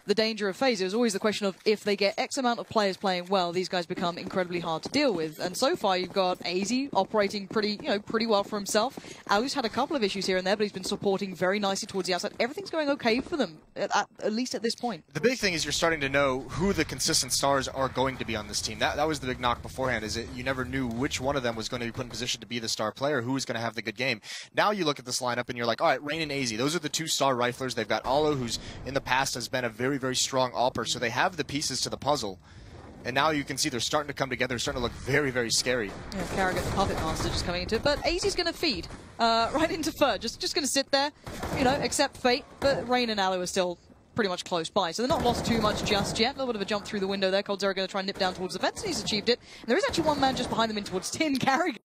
the danger of FaZe. It was always the question of, if they get X amount of players playing well, these guys become incredibly hard to deal with. And so far, you've got AZ operating pretty well for himself. Alus had a couple of issues here and there, but he's been supporting very nicely towards the outside. Everything's going okay for them, at least at this point. The big thing is you're starting to know who the consistent stars are going to be on this team. That was the big knock beforehand, is that you never knew which one of them was going to be put in position to be the star player, who was going to have the good game. Now you look at this lineup and you're like, all right, Rain and AZ, those are the 2 star riflers. They've got Alo, who's in the past has been a very, very strong AWPer, so they have the pieces to the puzzle. And now you can see they're starting to come together, they're starting to look very, very scary. Yeah, Carragher, the Puppet Master, just coming into it. But AZ's going to feed right into Fer. Just going to sit there, accept fate. But Rain and Alo are still pretty much close by, so they're not lost too much just yet. A little bit of a jump through the window there. coldzera going to try and nip down towards the fence, and he's achieved it. And there is actually one man just behind them in towards Tin. Carragher